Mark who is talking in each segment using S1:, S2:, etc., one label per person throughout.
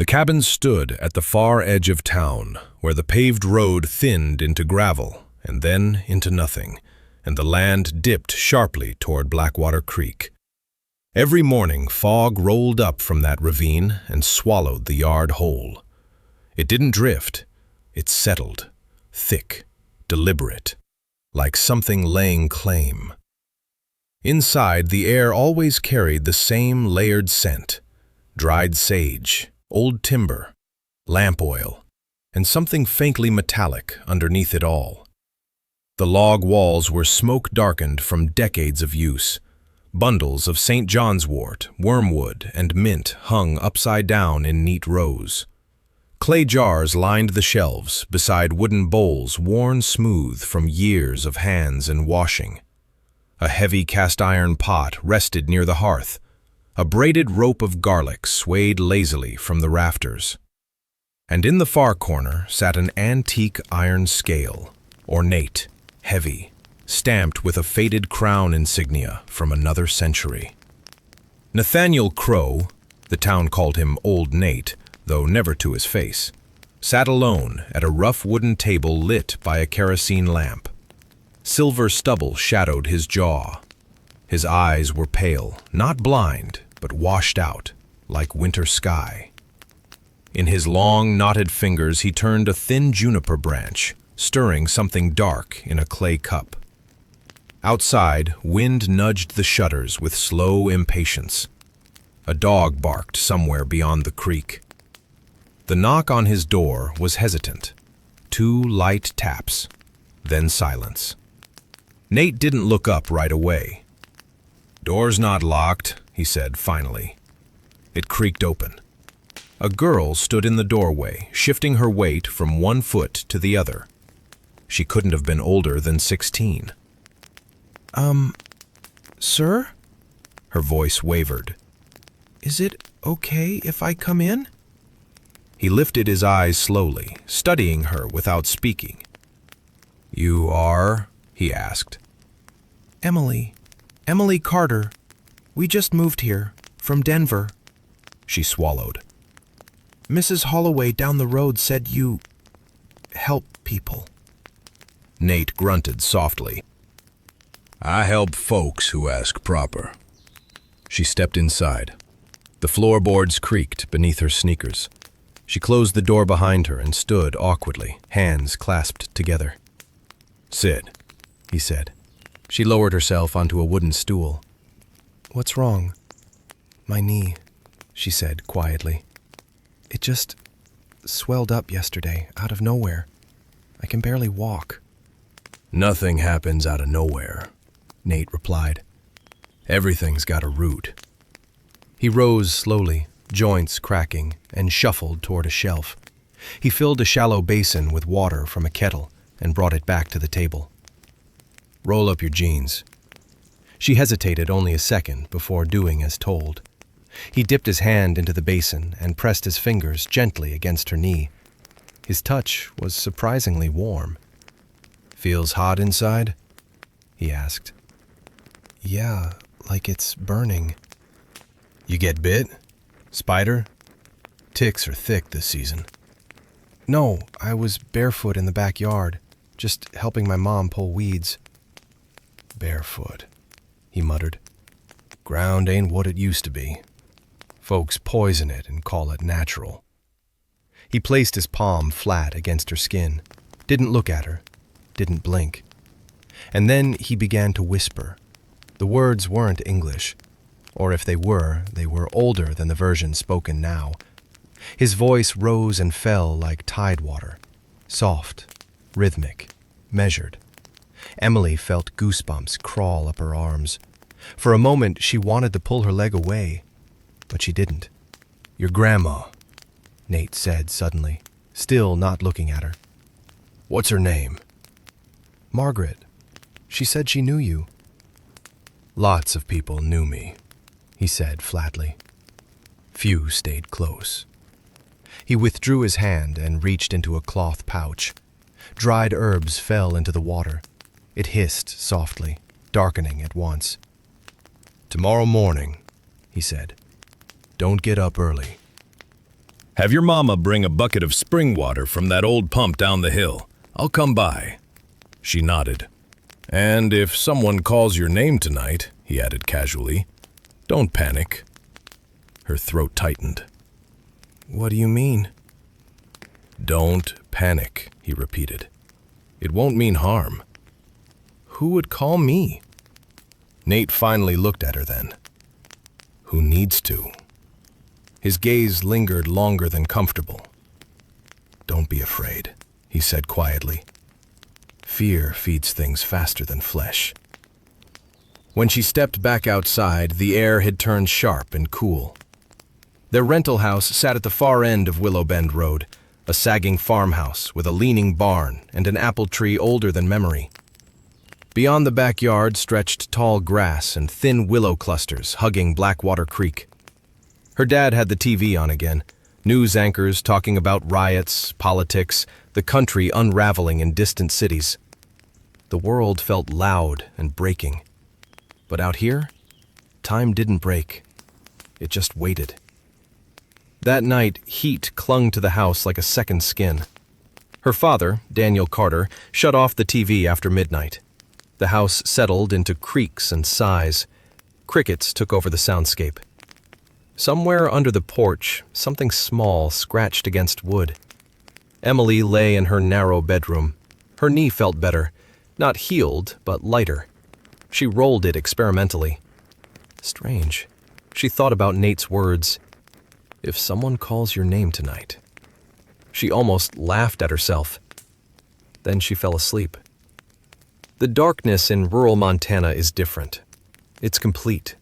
S1: The cabin stood at the far edge of town, where the paved road thinned into gravel, and then into nothing, and the land dipped sharply toward Blackwater Creek. Every morning, fog rolled up from that ravine and swallowed the yard whole. It didn't drift. It settled, thick, deliberate, like something laying claim. Inside, the air always carried the same layered scent: dried sage, old timber, lamp oil, and something faintly metallic underneath it all. The log walls were smoke-darkened from decades of use. Bundles of St. John's wort, wormwood, and mint hung upside down in neat rows. Clay jars lined the shelves beside wooden bowls worn smooth from years of hands and washing. A heavy cast-iron pot rested near the hearth. A braided rope of garlic swayed lazily from the rafters. And in the far corner sat an antique iron scale, ornate, heavy, stamped with a faded crown insignia from another century. Nathaniel Crow, the town called him Old Nate, though never to his face, sat alone at a rough wooden table lit by a kerosene lamp. Silver stubble shadowed his jaw. His eyes were pale, not blind, but washed out, like winter sky. In his long, knotted fingers he turned a thin juniper branch, stirring something dark in a clay cup. Outside, wind nudged the shutters with slow impatience. A dog barked somewhere beyond the creek. The knock on his door was hesitant. 2 light taps, then silence. Nate didn't look up right away. "Door's not locked," he said finally. It creaked open. A girl stood in the doorway, shifting her weight from one foot to the other. She couldn't have been older than 16.
S2: Sir?
S1: Her voice wavered.
S2: Is it okay if I come in?
S1: He lifted his eyes slowly, studying her without speaking. "You are?" he asked.
S2: Emily Carter. We just moved here, from Denver."
S1: She swallowed.
S2: "Mrs. Holloway down the road said you help people."
S1: Nate grunted softly. "I help folks who ask proper." She stepped inside. The floorboards creaked beneath her sneakers. She closed the door behind her and stood awkwardly, hands clasped together. "Sit," he said. She lowered herself onto a wooden stool.
S2: "What's wrong?" "My knee," she said quietly. "It just swelled up yesterday, out of nowhere. I can barely walk."
S1: "Nothing happens out of nowhere," Nate replied. "Everything's got a root." He rose slowly, joints cracking, and shuffled toward a shelf. He filled a shallow basin with water from a kettle and brought it back to the table. "Roll up your jeans." She hesitated only a second before doing as told. He dipped his hand into the basin and pressed his fingers gently against her knee. His touch was surprisingly warm. "Feels hot inside?" he asked. "Yeah, like it's burning." "You get bit? Spider? Ticks are thick this season." "No, I was barefoot in the backyard, just helping my mom pull weeds." "Barefoot," he muttered. "Ground ain't what it used to be. Folks poison it and call it natural." He placed his palm flat against her skin, didn't look at her, didn't blink. And then he began to whisper. The words weren't English, or if they were older than the version spoken now. His voice rose and fell like tide water, soft, rhythmic, measured. Emily felt goosebumps crawl up her arms. For a moment, she wanted to pull her leg away, but she didn't. "Your grandma," Nate said suddenly, still not looking at her. "What's her name?" "Margaret. She said she knew you." "Lots of people knew me," he said flatly. "Few stayed close." He withdrew his hand and reached into a cloth pouch. Dried herbs fell into the water. It hissed softly, darkening at once. "Tomorrow morning," he said. "Don't get up early." Have your mama bring a bucket of spring water from that old pump down the hill. I'll come by." She nodded. "And if someone calls your name tonight," he added casually, "don't panic." Her throat tightened.
S2: What do you mean?
S1: "Don't panic," he repeated. "It won't mean harm."
S2: Who would call me?
S1: Nate finally looked at her then. "Who needs to?" His gaze lingered longer than comfortable. "Don't be afraid," he said quietly. "Fear feeds things faster than flesh." When she stepped back outside, the air had turned sharp and cool. Their rental house sat at the far end of Willow Bend Road, a sagging farmhouse with a leaning barn and an apple tree older than memory. Beyond the backyard stretched tall grass and thin willow clusters hugging Blackwater Creek. Her dad had the TV on again, news anchors talking about riots, politics, the country unraveling in distant cities. The world felt loud and breaking. But out here, time didn't break. It just waited. That night, heat clung to the house like a second skin. Her father, Daniel Carter, shut off the TV after midnight. The house settled into creaks and sighs. Crickets took over the soundscape. Somewhere under the porch, something small scratched against wood. Emily lay in her narrow bedroom. Her knee felt better, not healed, but lighter. She rolled it experimentally. Strange. She thought about Nate's words. If someone calls your name tonight. She almost laughed at herself. Then she fell asleep. The darkness in rural Montana is different. It's complete,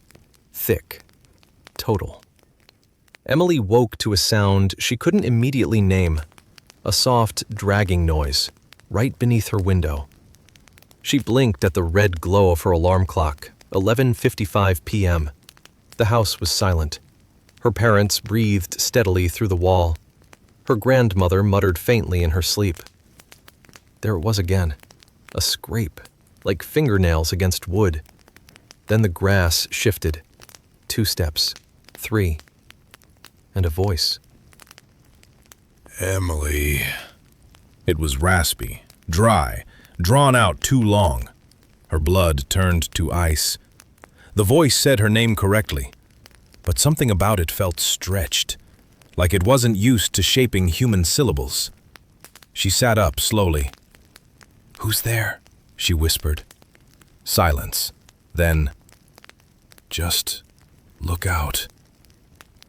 S1: thick, total. Emily woke to a sound she couldn't immediately name, a soft, dragging noise, right beneath her window. She blinked at the red glow of her alarm clock, 11:55 p.m. The house was silent. Her parents breathed steadily through the wall. Her grandmother muttered faintly in her sleep. There it was again, a scrape, like fingernails against wood. Then the grass shifted. 2 steps, 3, and a voice.
S3: "Emily."
S1: It was raspy, dry, drawn out too long. Her blood turned to ice. The voice said her name correctly, but something about it felt stretched, like it wasn't used to shaping human syllables. She sat up slowly. "Who's there?" she whispered. Silence. Then, "Just look out."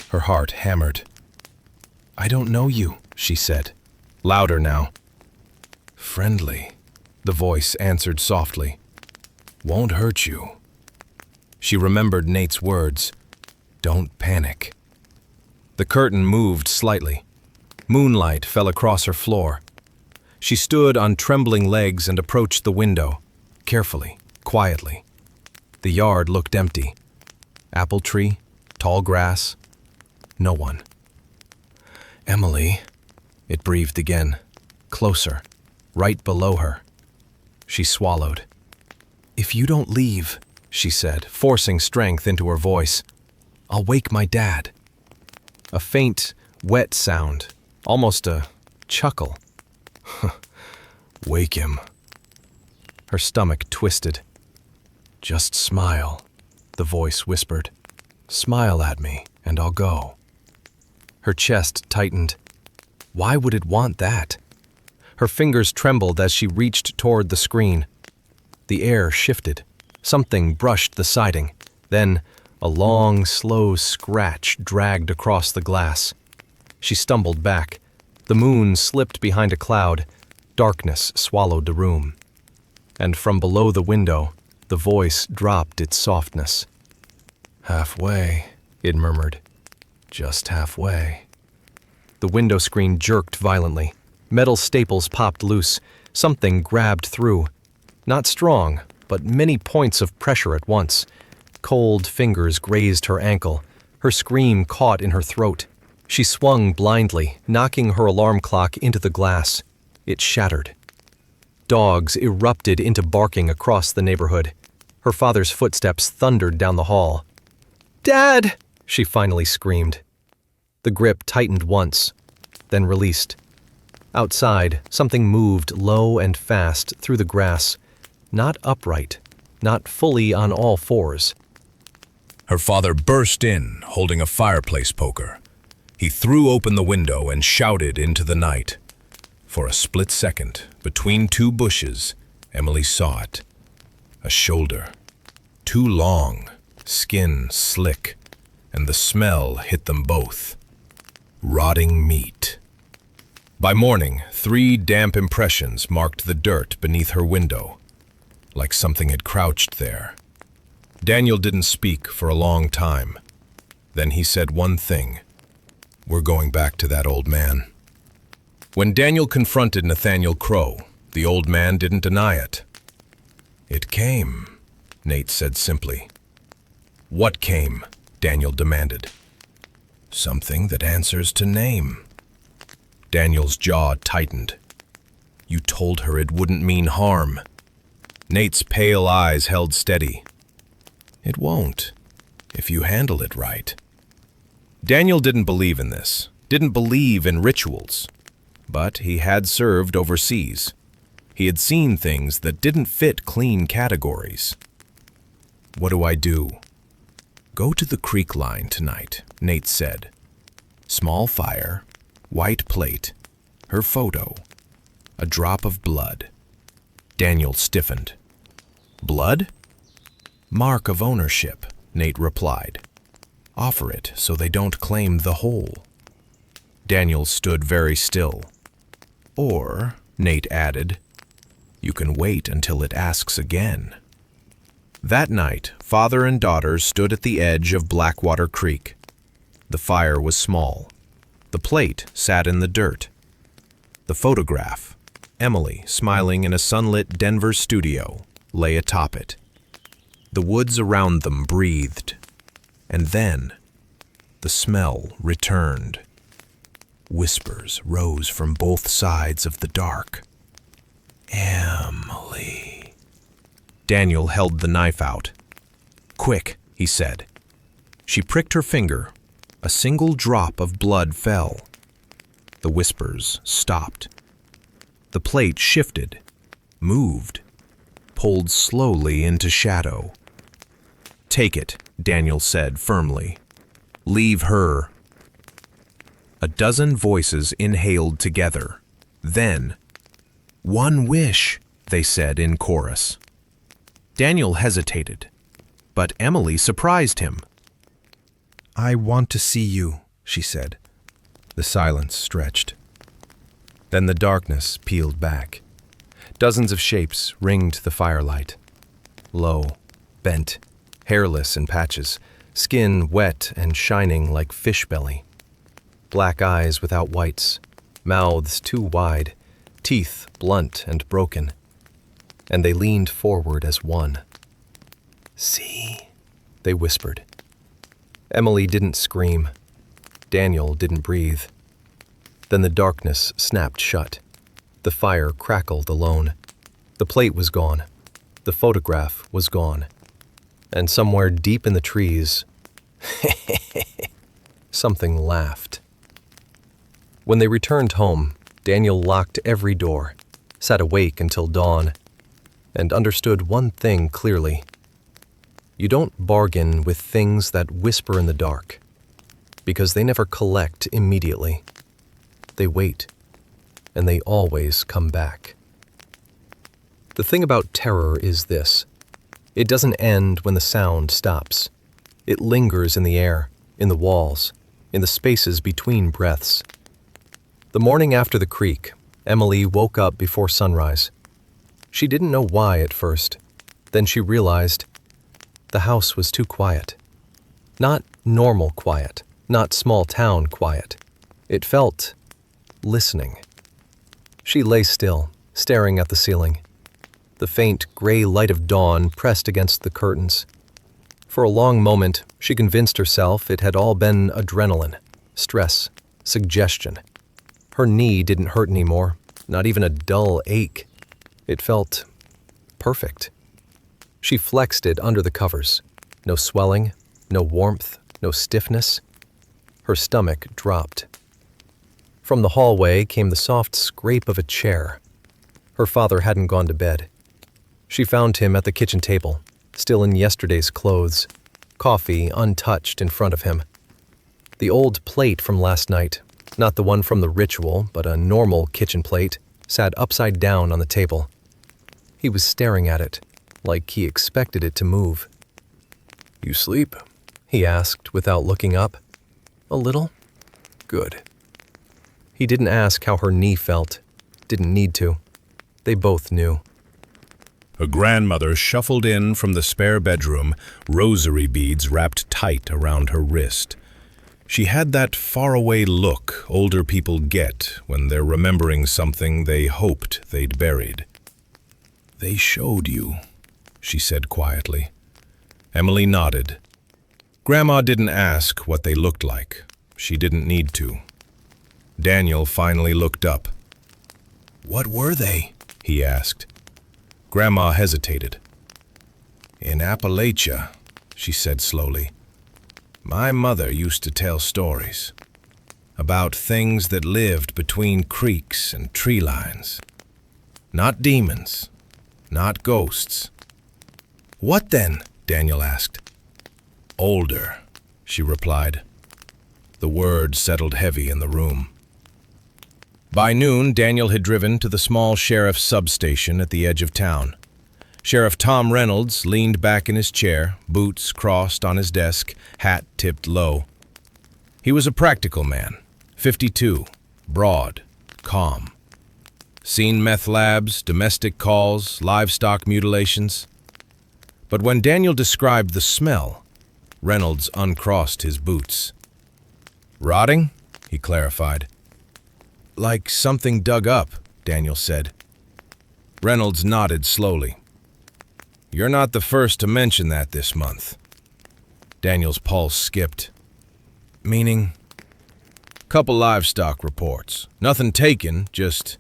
S1: Her heart hammered. "I don't know you," she said, louder now. "Friendly," the voice answered softly. "Won't hurt you." She remembered Nate's words. Don't panic. The curtain moved slightly. Moonlight fell across her floor. She stood on trembling legs and approached the window, carefully, quietly. The yard looked empty. Apple tree, tall grass, no one. "Emily," it breathed again, closer, right below her. She swallowed. "If you don't leave," she said, forcing strength into her voice, "I'll wake my dad." A faint, wet sound, almost a chuckle. "Wake him." Her stomach twisted. "Just smile," the voice whispered. "Smile at me, and I'll go." Her chest tightened. Why would it want that? Her fingers trembled as she reached toward the screen. The air shifted. Something brushed the siding. Then, a long, slow scratch dragged across the glass. She stumbled back. The moon slipped behind a cloud. Darkness swallowed the room. And from below the window, the voice dropped its softness. "Halfway," it murmured. "Just halfway." The window screen jerked violently. Metal staples popped loose. Something grabbed through. Not strong, but many points of pressure at once. Cold fingers grazed her ankle. Her scream caught in her throat. She swung blindly, knocking her alarm clock into the glass. It shattered. Dogs erupted into barking across the neighborhood. Her father's footsteps thundered down the hall. "Dad!" she finally screamed. The grip tightened once,
S2: then released. Outside, something moved low and fast through the grass, not upright, not fully on all fours.
S1: Her father burst in, holding a fireplace poker. He threw open the window and shouted into the night. For a split second, between two bushes, Emily saw it. A shoulder. Too long, skin slick, and the smell hit them both. Rotting meat. By morning, 3 damp impressions marked the dirt beneath her window, like something had crouched there. Daniel didn't speak for a long time. Then he said one thing. "We're going back to that old man." When Daniel confronted Nathaniel Crow, the old man didn't deny it. "It came," Nate said simply. "What came?" Daniel demanded. "Something that answers to name." Daniel's jaw tightened. "You told her it wouldn't mean harm." Nate's pale eyes held steady. "It won't, if you handle it right." Daniel didn't believe in this, didn't believe in rituals. But he had served overseas. He had seen things that didn't fit clean categories. "What do I do?" "Go to the creek line tonight," Nate said. "Small fire, white plate, her photo, a drop of blood." Daniel stiffened. "Blood?" "Mark of ownership," Nate replied. "Offer it so they don't claim the whole." Daniel stood very still. "Or," Nate added, "you can wait until it asks again." That night, father and daughter stood at the edge of Blackwater Creek. The fire was small. The plate sat in the dirt. The photograph, Emily smiling in a sunlit Denver studio, lay atop it. The woods around them breathed. And then, the smell returned. Whispers rose from both sides of the dark. "Emily." Daniel held the knife out. "Quick," he said. She pricked her finger. A single drop of blood fell. The whispers stopped. The plate shifted, moved, pulled slowly into shadow. "Take it," Daniel said firmly. "Leave her." A dozen voices inhaled together. Then, "One wish," they said in chorus. Daniel hesitated, but Emily surprised him. "I want to see you," she said. The silence stretched. Then the darkness peeled back. Dozens of shapes ringed the firelight. Low, bent, hairless in patches, skin wet and shining like fish belly. Black eyes without whites, mouths too wide, teeth blunt and broken. And they leaned forward as one. "See," they whispered. Emily didn't scream. Daniel didn't breathe. Then the darkness snapped shut. The fire crackled alone. The plate was gone. The photograph was gone. And somewhere deep in the trees, something laughed. When they returned home, Daniel locked every door, sat awake until dawn, and understood one thing clearly. You don't bargain with things that whisper in the dark, because they never collect immediately. They wait, and they always come back. The thing about terror is this. It doesn't end when the sound stops. It lingers in the air, in the walls, in the spaces between breaths. The morning after the creek, Emily woke up before sunrise. She didn't know why at first. Then she realized the house was too quiet. Not normal quiet, not small town quiet. It felt listening. She lay still, staring at the ceiling. The faint gray light of dawn pressed against the curtains. For a long moment, she convinced herself it had all been adrenaline, stress, suggestion. Her knee didn't hurt anymore, not even a dull ache. It felt perfect. She flexed it under the covers. No swelling, no warmth, no stiffness. Her stomach dropped.
S2: From the hallway came the soft scrape of a chair. Her father hadn't gone to bed. She found him at the kitchen table, still in yesterday's clothes, coffee untouched in front of him. The old plate from last night, not the one from the ritual, but a normal kitchen plate, sat upside down on the table. He was staring at it, like he expected it to move. "You sleep?" he asked without looking up. "A little." "Good." He didn't ask how her knee felt. Didn't need to. They both knew.
S1: Her grandmother shuffled in from the spare bedroom, rosary beads wrapped tight around her wrist. She had that faraway look older people get when they're remembering something they hoped they'd buried. "They showed you," she said quietly. Emily nodded. Grandma didn't ask what they looked like. She didn't need to. Daniel finally looked up. "What were they?" he asked. Grandma hesitated. "In Appalachia," she said slowly, "my mother used to tell stories about things that lived between creeks and tree lines. Not demons, not ghosts." "What then?" Daniel asked. "Older," she replied. The word settled heavy in the room. By noon, Daniel had driven to the small sheriff's substation at the edge of town. Sheriff Tom Reynolds leaned back in his chair, boots crossed on his desk, hat tipped low. He was a practical man, 52, broad, calm. Seen meth labs, domestic calls, livestock mutilations. But when Daniel described the smell, Reynolds uncrossed his boots. "Rotting?" he clarified. "Like something dug up," Daniel said. Reynolds nodded slowly. "You're not the first to mention that this month." Daniel's pulse skipped. "Meaning?" "Couple livestock reports. Nothing taken, just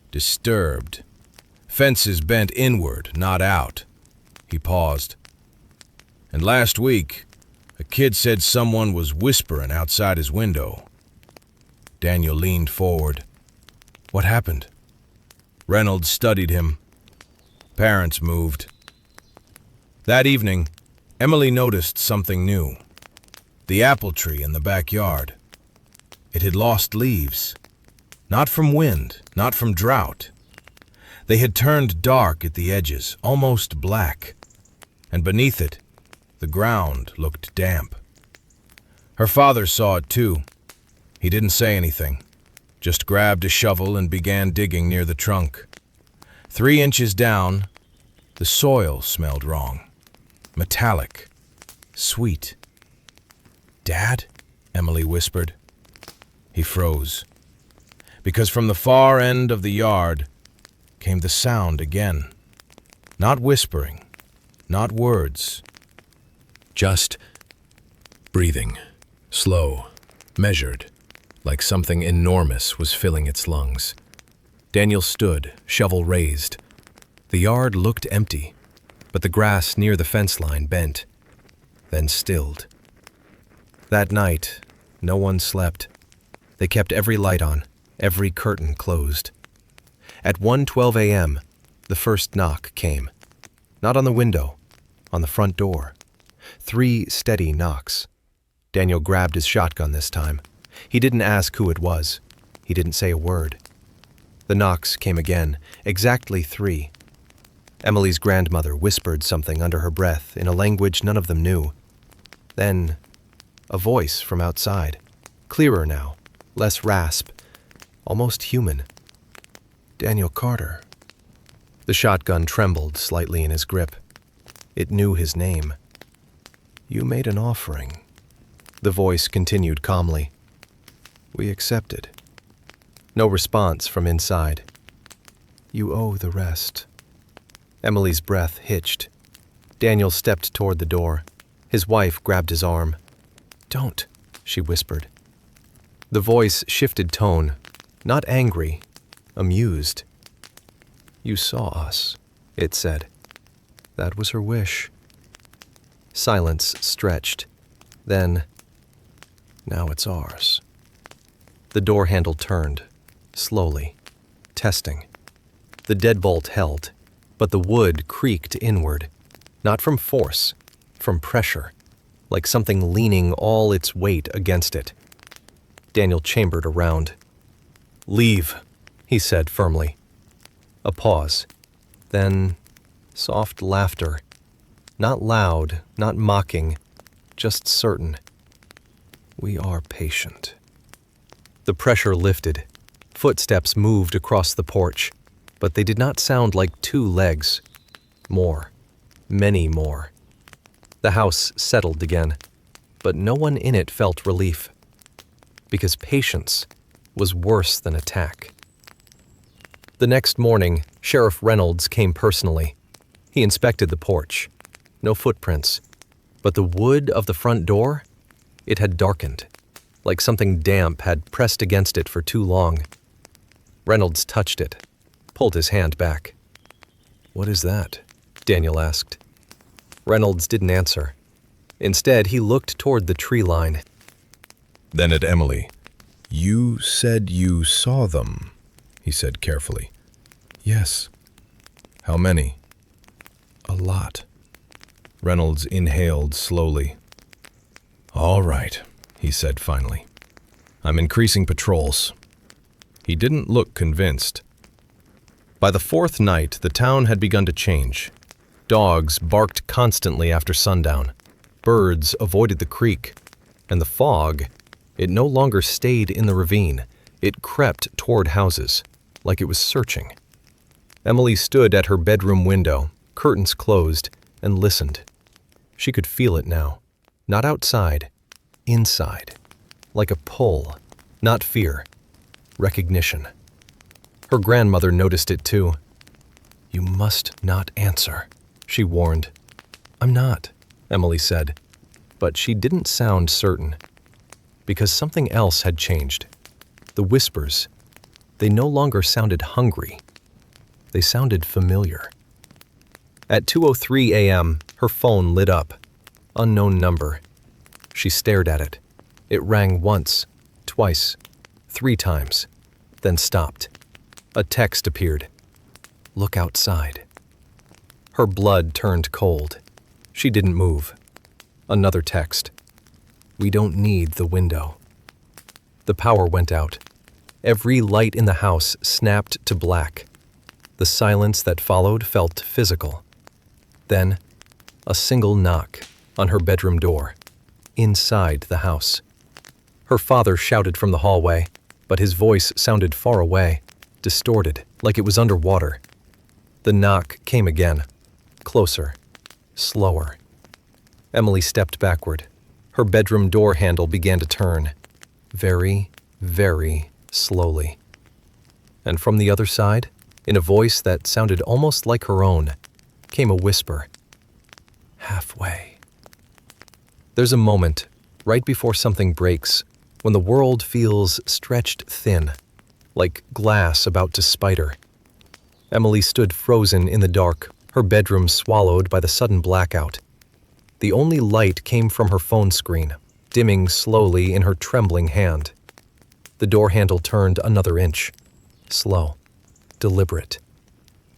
S1: disturbed. Fences bent inward, not out." He paused. "And last week, a kid said someone was whispering outside his window." Daniel leaned forward. "What happened?" Reynolds studied him. "Parents moved." That evening, Emily noticed something new. The apple tree in the backyard. It had lost leaves. Not from wind, not from drought. They had turned dark at the edges, almost black. And beneath it, the ground looked damp. Her father saw it too. He didn't say anything, just grabbed a shovel and began digging near the trunk. 3 inches down, the soil smelled wrong. Metallic. Sweet. "Dad?" Emily whispered. He froze. Because from the far end of the yard came the sound again. Not whispering, not words. Just breathing. Slow, measured, like something enormous was filling its lungs. Daniel stood, shovel raised. The yard looked empty, but the grass near the fence line bent, then stilled. That night, no one slept. They kept every light on, every curtain closed. At 1:12 a.m., the first knock came. Not on the window, on the front door. 3 steady knocks. Daniel grabbed his shotgun this time. He didn't ask who it was. He didn't say a word. The knocks came again, exactly 3. Emily's grandmother whispered something under her breath in a language none of them knew. Then, a voice from outside, clearer now, less rasp, almost human. "Daniel Carter." The shotgun trembled slightly in his grip. It knew his name. "You made an offering." The voice continued calmly. "We accepted." No response from inside. "You owe the rest." Emily's breath hitched. Daniel stepped toward the door. His wife grabbed his arm. "Don't," she whispered. The voice shifted tone, not angry, amused. "You saw us," it said. That was her wish. Silence stretched. Then, "Now it's ours."
S2: The door handle turned, slowly, testing. The deadbolt held, but the wood creaked inward, not from force, from pressure, like something leaning all its weight against it. Daniel chambered around. "Leave," he said firmly. A pause, then soft laughter. Not loud, not mocking, just certain. "We are patient." The pressure lifted. Footsteps moved across the porch, but they did not sound like two legs. More. Many more. The house settled again, but no one in it felt relief. Because patience was worse than attack. The next morning, Sheriff Reynolds came personally. He inspected the porch. No footprints, but the wood of the front door, it had darkened, like something damp had pressed against it for too long. Reynolds touched it, pulled his hand back. "What is that?" Daniel asked. Reynolds didn't answer. Instead, he looked toward the tree line.
S1: Then at Emily. "You said you saw them," he said carefully. "Yes." "How many?" "A lot." Reynolds inhaled slowly. "All right," he said finally. "I'm increasing patrols." He didn't look convinced. By the fourth night, the town had begun to change. Dogs barked constantly after sundown. Birds avoided the creek. And the fog, it no longer stayed in the ravine. It crept toward houses, like it was searching. Emily stood at her bedroom window, curtains closed, and listened. She could feel it now. Not outside, inside. Like a pull, not fear. Recognition. Her grandmother noticed it too. "You must not answer," she warned. "I'm not," Emily said, but she didn't sound certain. Because something else had changed. The whispers, they no longer sounded hungry. They sounded familiar. At 2:03 a.m., her phone lit up. Unknown number. She stared at it. It rang once, twice, 3 times, then stopped. A text appeared. "Look outside." Her blood turned cold. She didn't move. Another text. "We don't need the window." The power went out. Every light in the house snapped to black. The silence that followed felt physical. Then, a single knock on her bedroom door, inside the house. Her father shouted from the hallway, but his voice sounded far away, distorted, like it was underwater. The knock came again, closer, slower. Emily stepped backward. Her bedroom door handle began to turn, very, very slowly. And from the other side, in a voice that sounded almost like her own, came a whisper. "Halfway." There's a moment, right before something breaks, when the world feels stretched thin, like glass about to spider. Emily stood frozen in the dark, her bedroom swallowed by the sudden blackout. The only light came from her phone screen, dimming slowly in her trembling hand. The door handle turned another inch. Slow, deliberate.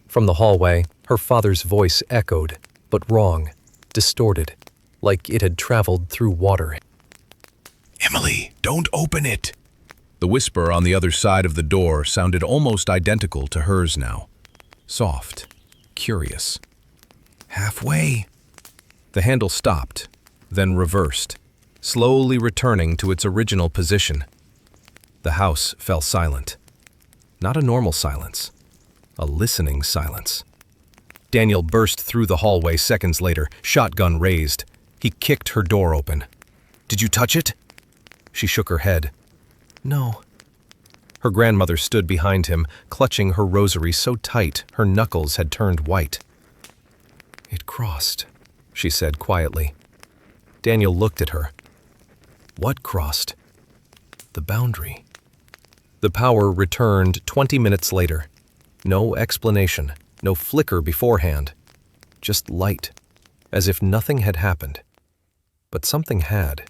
S1: From the hallway, her father's voice echoed, but wrong, distorted, like it had traveled through water. "Emily, don't open it!" The whisper on the other side of the door sounded almost identical to hers now. Soft, curious. "Halfway." The handle stopped, then reversed, slowly returning to its original position. The house fell silent. Not a normal silence, a listening silence. Daniel burst through the hallway seconds later, shotgun raised. He kicked her door open. "Did you touch it?" She shook her head. "No." Her grandmother stood behind him, clutching her rosary so tight her knuckles had turned white. "It crossed," she said quietly. Daniel looked at her. What crossed? The boundary. The power returned 20 minutes later. No explanation, no flicker beforehand. Just light, as if nothing had happened. But something had.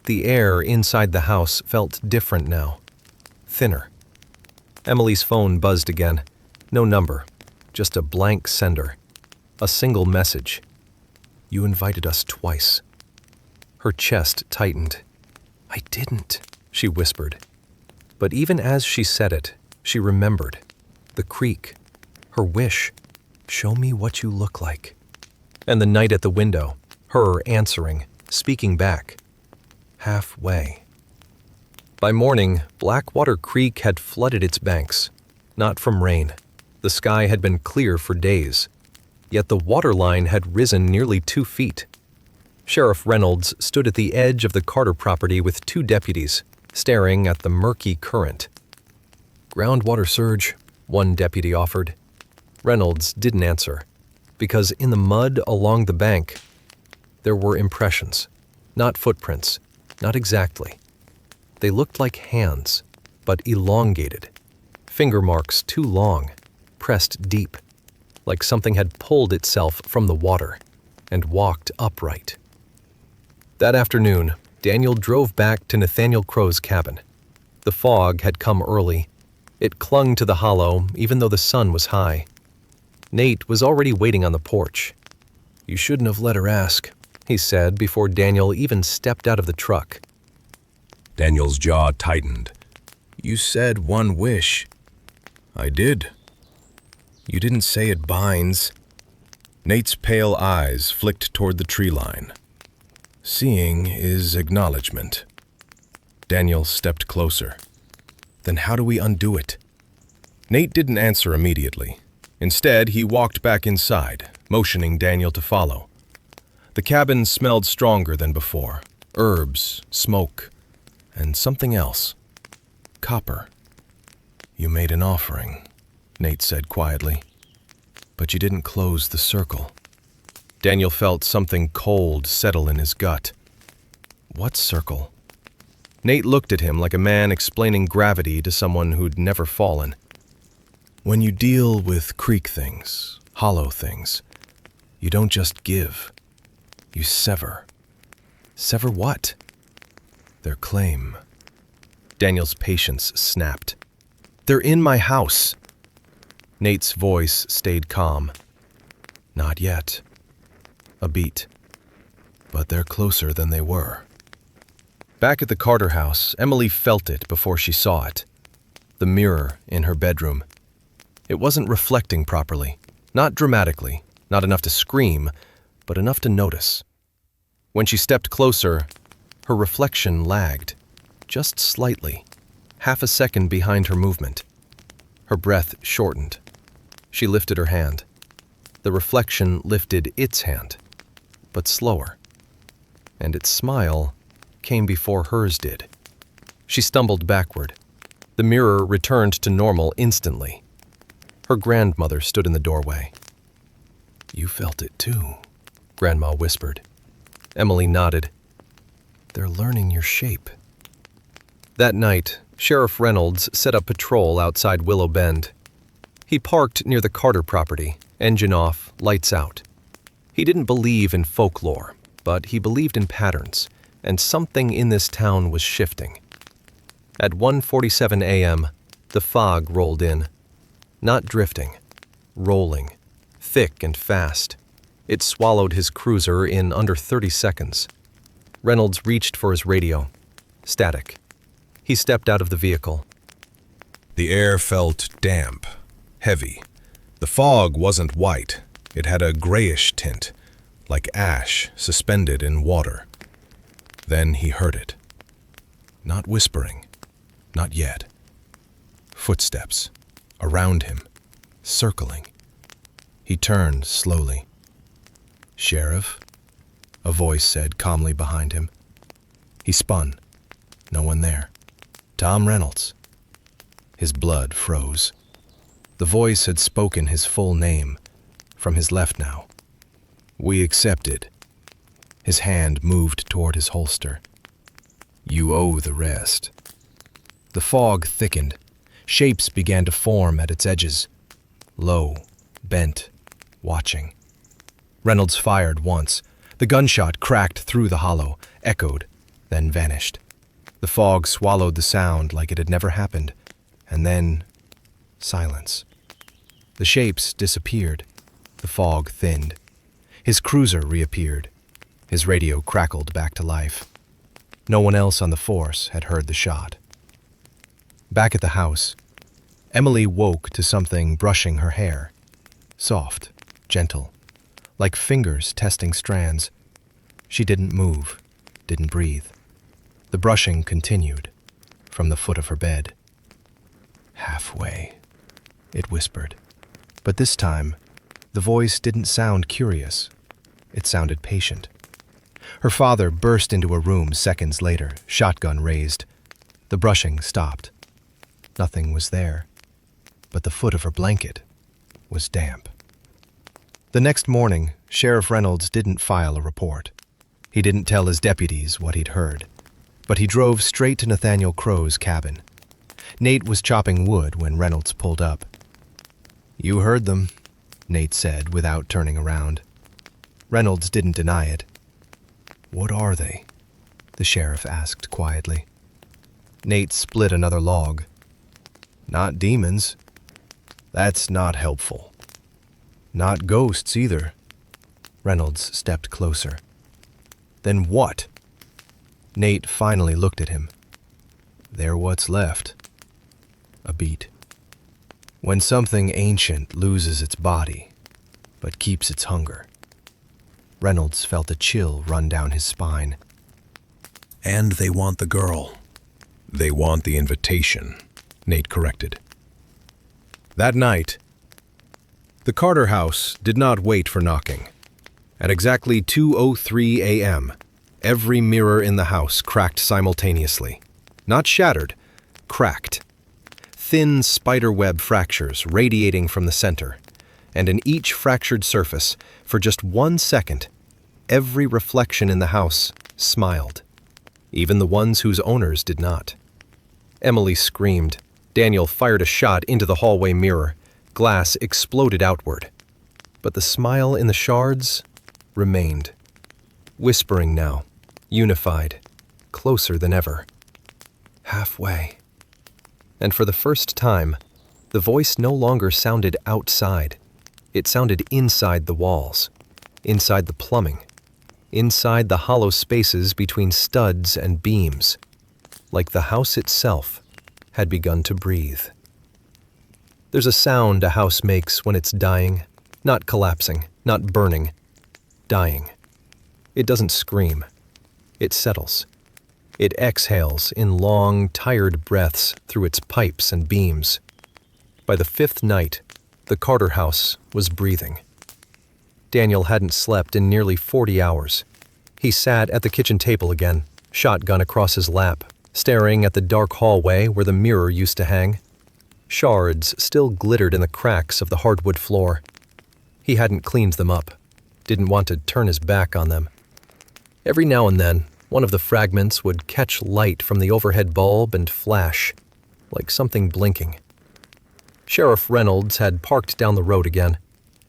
S1: The air inside the house felt different now,
S2: thinner. Emily's phone buzzed again. No number, just a blank sender. A single message. "You invited us twice." Her chest tightened. "I didn't," she whispered. But even as she said it, she remembered. The creek. Her wish. "Show me what you look like." And the night at the window. Her answering, speaking back. Halfway. By morning, Blackwater Creek had flooded its banks. Not from rain. The sky had been clear for days. Yet the water line had risen nearly 2 feet. Sheriff Reynolds stood at the edge of the Carter property with 2 deputies, staring at the murky current. "Groundwater surge," one deputy offered. Reynolds didn't answer, because in the mud along the bank, there were impressions, not footprints, not exactly. They looked like hands, but elongated. Finger marks too long, pressed deep, like something had pulled itself from the water and walked upright. That afternoon, Daniel drove back to Nathaniel Crow's cabin. The fog had come early. It clung to the hollow even though the sun was high. Nate was already waiting on the porch. "You shouldn't have let her ask," he said before Daniel even stepped out of the truck.
S1: Daniel's jaw tightened. "You said one wish." "I did." "You didn't say it binds." Nate's pale eyes flicked toward the tree line. "Seeing is acknowledgement." Daniel stepped closer. "Then how do we undo it?" Nate didn't answer immediately. Instead, he walked back inside, motioning Daniel to follow. The cabin smelled stronger than before. Herbs, smoke, and something else. Copper. "You made an offering," Nate said quietly. "But you didn't close the circle." Daniel felt something cold settle in his gut. "What circle?" Nate looked at him like a man explaining gravity to someone who'd never fallen. "When you deal with creek things, hollow things, you don't just give. You sever." "Sever what?" "Their claim." Daniel's patience snapped. "They're in my house." Nate's voice stayed calm. "Not yet." A beat. "But they're closer than they were." Back at the Carter house, Emily felt it before she saw it. The mirror in her bedroom. It wasn't reflecting properly. Not dramatically, not enough to scream, but enough to notice. When she stepped closer, her reflection lagged, just slightly, half a second behind her movement. Her breath shortened. She lifted her hand. The reflection lifted its hand, but slower. And its smile came before hers did. She stumbled backward. The mirror returned to normal instantly. Her grandmother stood in the doorway. "You felt it too," Grandma whispered. Emily nodded. "They're learning your shape." That night, Sheriff Reynolds set up patrol outside Willow Bend. He parked near the Carter property, engine off, lights out. He didn't believe in folklore, but he believed in patterns, and something in this town was shifting. At 1:47 a.m., the fog rolled in. Not drifting, rolling, thick and fast. It swallowed his cruiser in under 30 seconds. Reynolds reached for his radio. Static. He stepped out of the vehicle. The air felt damp, heavy. The fog wasn't white. It had a grayish tint, like ash suspended in water. Then he heard it. Not whispering. Not yet. Footsteps. Around him. Circling. He turned slowly. "Sheriff?" a voice said calmly behind him. He spun. No one there. "Tom Reynolds." His blood froze. The voice had spoken his full name, from his left now. "We accepted." His hand moved toward his holster. "You owe the rest." The fog thickened. Shapes began to form at its edges. Low, bent, watching. Reynolds fired once. The gunshot cracked through the hollow, echoed, then vanished. The fog swallowed the sound like it had never happened.
S2: And then, silence. The shapes disappeared. The fog thinned. His cruiser reappeared. His radio crackled back to life. No one else on the force had heard the shot. Back at the house, Emily woke to something brushing her hair. Soft, gentle, like fingers testing strands. She didn't move, didn't breathe. The brushing continued from the foot of her bed. "Halfway," it whispered. But this time, the voice didn't sound curious. It sounded patient. Her father burst into a room seconds later, shotgun raised. The brushing stopped. Nothing was there, but the foot of her blanket was damp. The next morning, Sheriff Reynolds didn't file a report. He didn't tell his deputies what he'd heard, but he drove straight to Nathaniel Crow's cabin. Nate was chopping wood when Reynolds pulled up. "You heard them," Nate said without turning around. Reynolds didn't deny it. "What are they?" the sheriff asked quietly. Nate split another log. "Not demons. That's not helpful. Not ghosts either." Reynolds stepped closer. "Then what?" Nate finally looked at him. "They're what's left." A beat. "When something ancient loses its body, but keeps its hunger." Reynolds felt a chill run down his spine.
S1: And they want the girl. They want the invitation, Nate corrected. That night, the Carter house did not wait for knocking. At exactly 2:03 a.m., every mirror in the house cracked simultaneously. Not shattered, cracked. Thin spiderweb fractures radiating from the center, and in each fractured surface, for just 1 second, every reflection in the house smiled, even the ones whose owners did not. Emily screamed. Daniel fired a shot into the hallway mirror. Glass exploded outward. But the smile in the shards remained. Whispering now, unified, closer than ever. Halfway. And for the first time, the voice no longer sounded outside. It sounded inside the walls, inside the plumbing, inside the hollow spaces between studs and beams, like the house itself had begun to breathe. There's a sound a house makes when it's dying, not collapsing, not burning, dying. It doesn't scream. It settles. It exhales in long, tired breaths through its pipes and beams. By the 5th night, the Carter house was breathing. Daniel hadn't slept in nearly 40 hours. He sat at the kitchen table again, shotgun across his lap, staring at the dark hallway where the mirror used to hang. Shards still glittered in the cracks of the hardwood floor. He hadn't cleaned them up, didn't want to turn his back on them. Every now and then, one of the fragments would catch light from the overhead bulb and flash, like something blinking. Sheriff Reynolds had parked down the road again.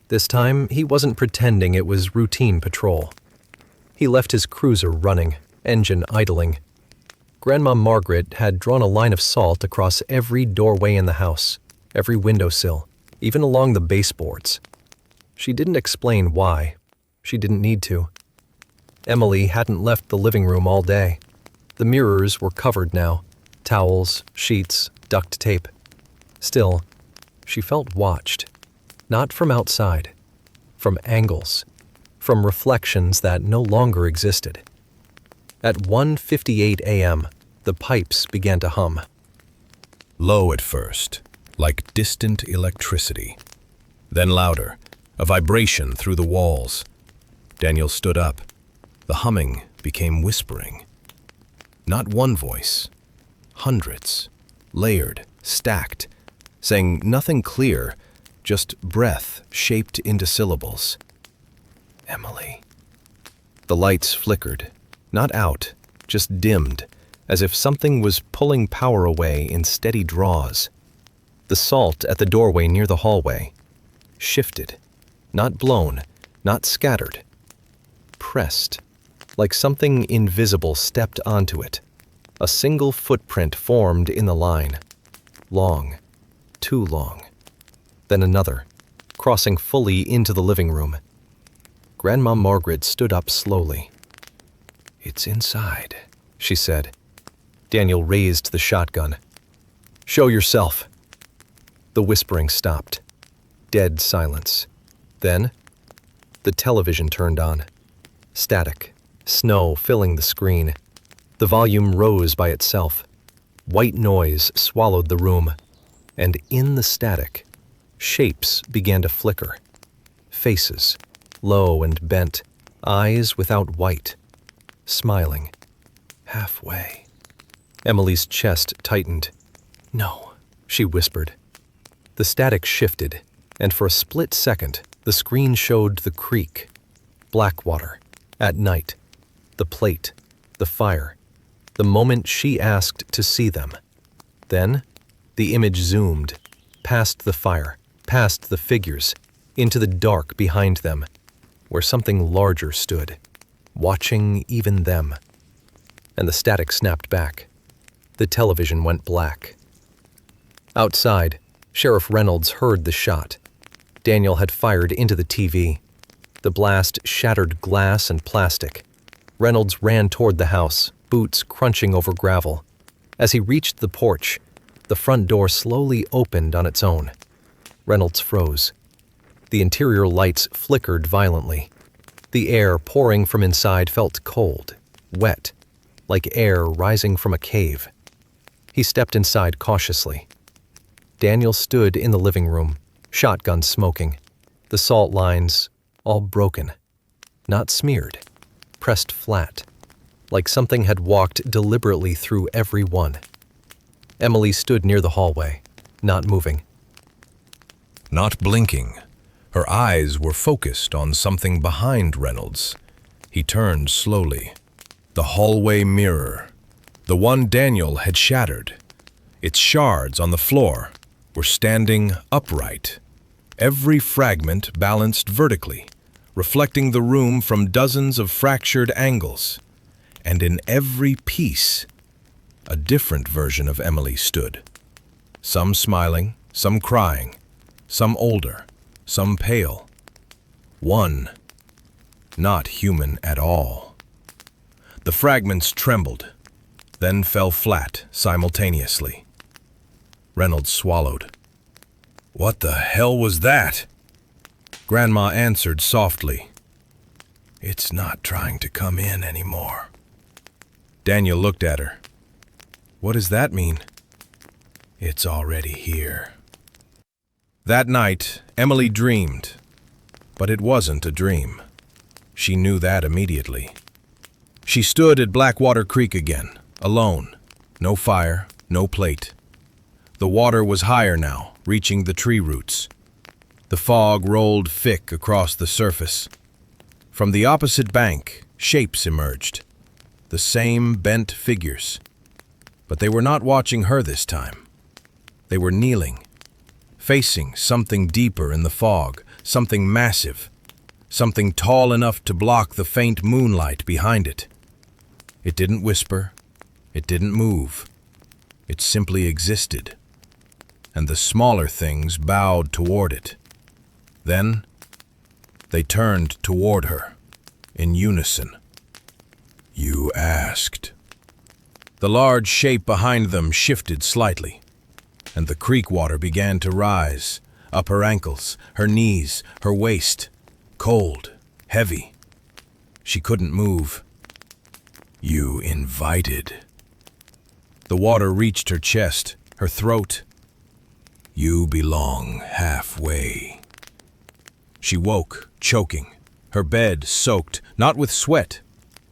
S1: This time, he wasn't pretending it was routine patrol. He left his cruiser running, engine idling. Grandma Margaret had drawn a line of salt across every doorway in the house, every windowsill, even along the baseboards. She didn't explain why. She didn't need to. Emily hadn't left the living room all day. The mirrors were covered now, towels, sheets, duct tape. Still, she felt watched, not from outside, from angles, from reflections that no longer existed. At 1:58 a.m., the pipes began to hum. Low at first, like distant electricity. Then louder, a vibration through the walls. Daniel stood up. The humming became whispering. Not one voice, hundreds, layered, stacked, saying nothing clear, just breath shaped into syllables. Emily. The lights flickered, not out, just dimmed, as if something was pulling power away in steady draws. The salt at the doorway near the hallway shifted, not blown, not scattered, pressed, like something invisible stepped onto it. A single footprint formed in the line.
S2: Long, too long. Then another, crossing fully into the living room. Grandma Margaret stood up slowly. "It's inside," she said. Daniel raised the shotgun. "Show yourself." The whispering stopped. Dead silence. Then, the television turned on. Static, snow filling the screen. The volume rose by itself. White noise swallowed the room. And in the static, shapes began to flicker. Faces, low and bent, eyes without white, smiling, halfway. Emily's chest tightened. "No," she whispered. The static shifted, and for a split second, the screen showed the creek, Blackwater, at night, the plate, the fire, the moment she asked to see them. Then, the image zoomed, past the fire, past the figures, into the dark behind them, where something larger stood, watching even them. And the static snapped back. The television went black. Outside, Sheriff Reynolds heard the shot. Daniel had fired into the TV. The blast shattered glass and plastic. Reynolds ran toward the house, boots crunching over gravel. As he reached the porch, the front door slowly opened on its own. Reynolds froze. The interior lights flickered violently. The air pouring from inside felt cold, wet, like air rising from a cave. He stepped inside cautiously. Daniel stood in the living room, shotgun smoking, the salt lines all broken, not smeared, pressed flat, like something had walked deliberately through every one. Emily stood near the hallway, not moving.
S1: Not blinking. Her eyes were focused on something behind Reynolds. He turned slowly. The hallway mirror, the one Daniel had shattered. Its shards on the floor were standing upright, every fragment balanced vertically, reflecting the room from dozens of fractured angles. And in every piece, a different version of Emily stood. Some smiling, some crying, some older, some pale. One, not human at all. The fragments trembled, then fell flat simultaneously. Reynolds swallowed. "What the hell was that?" Grandma answered softly. "It's not trying to come in anymore." Daniel looked at her. "What does that mean?" "It's already here." That night, Emily dreamed, but it wasn't a dream. She knew that immediately. She stood at Blackwater Creek again, alone. No fire, no plate. The water was higher now, reaching the tree roots. The fog rolled thick across the surface. From the opposite bank, shapes emerged. The same bent figures. But they were not watching her this time. They were kneeling, facing something deeper in the fog, something massive, something tall enough to block the faint moonlight behind it. It didn't whisper. It didn't move. It simply existed. And the smaller things bowed toward it. Then, they turned toward her, in unison. "You asked." The large shape behind them shifted slightly, and the creek water began to rise, up her ankles, her knees, her waist, cold, heavy. She couldn't move. "You invited." The water reached her chest, her throat. "You belong halfway." She woke, choking, her bed soaked, not with sweat,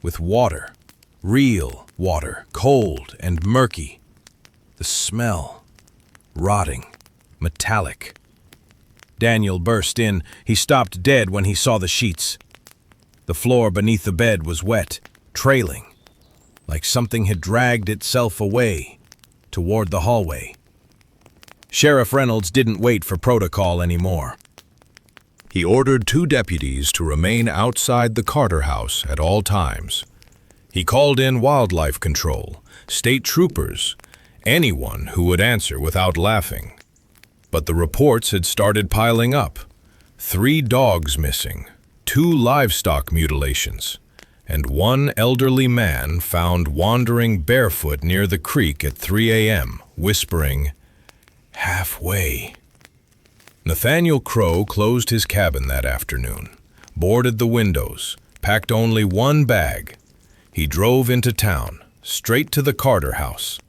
S1: with water, real water, cold and murky. The smell, rotting, metallic. Daniel burst in. He stopped dead when he saw the sheets. The floor beneath the bed was wet, trailing, like something had dragged itself away toward the hallway. Sheriff Reynolds didn't wait for protocol anymore. He ordered 2 deputies to remain outside the Carter house at all times. He called in wildlife control, state troopers, anyone who would answer without laughing. But the reports had started piling up. 3 dogs missing, 2 livestock mutilations, and 1 elderly man found wandering barefoot near the creek at 3 a.m., whispering, "Halfway." Nathaniel Crow closed his cabin that afternoon, boarded the windows, packed only 1 bag. He drove into town, straight to the Carter house.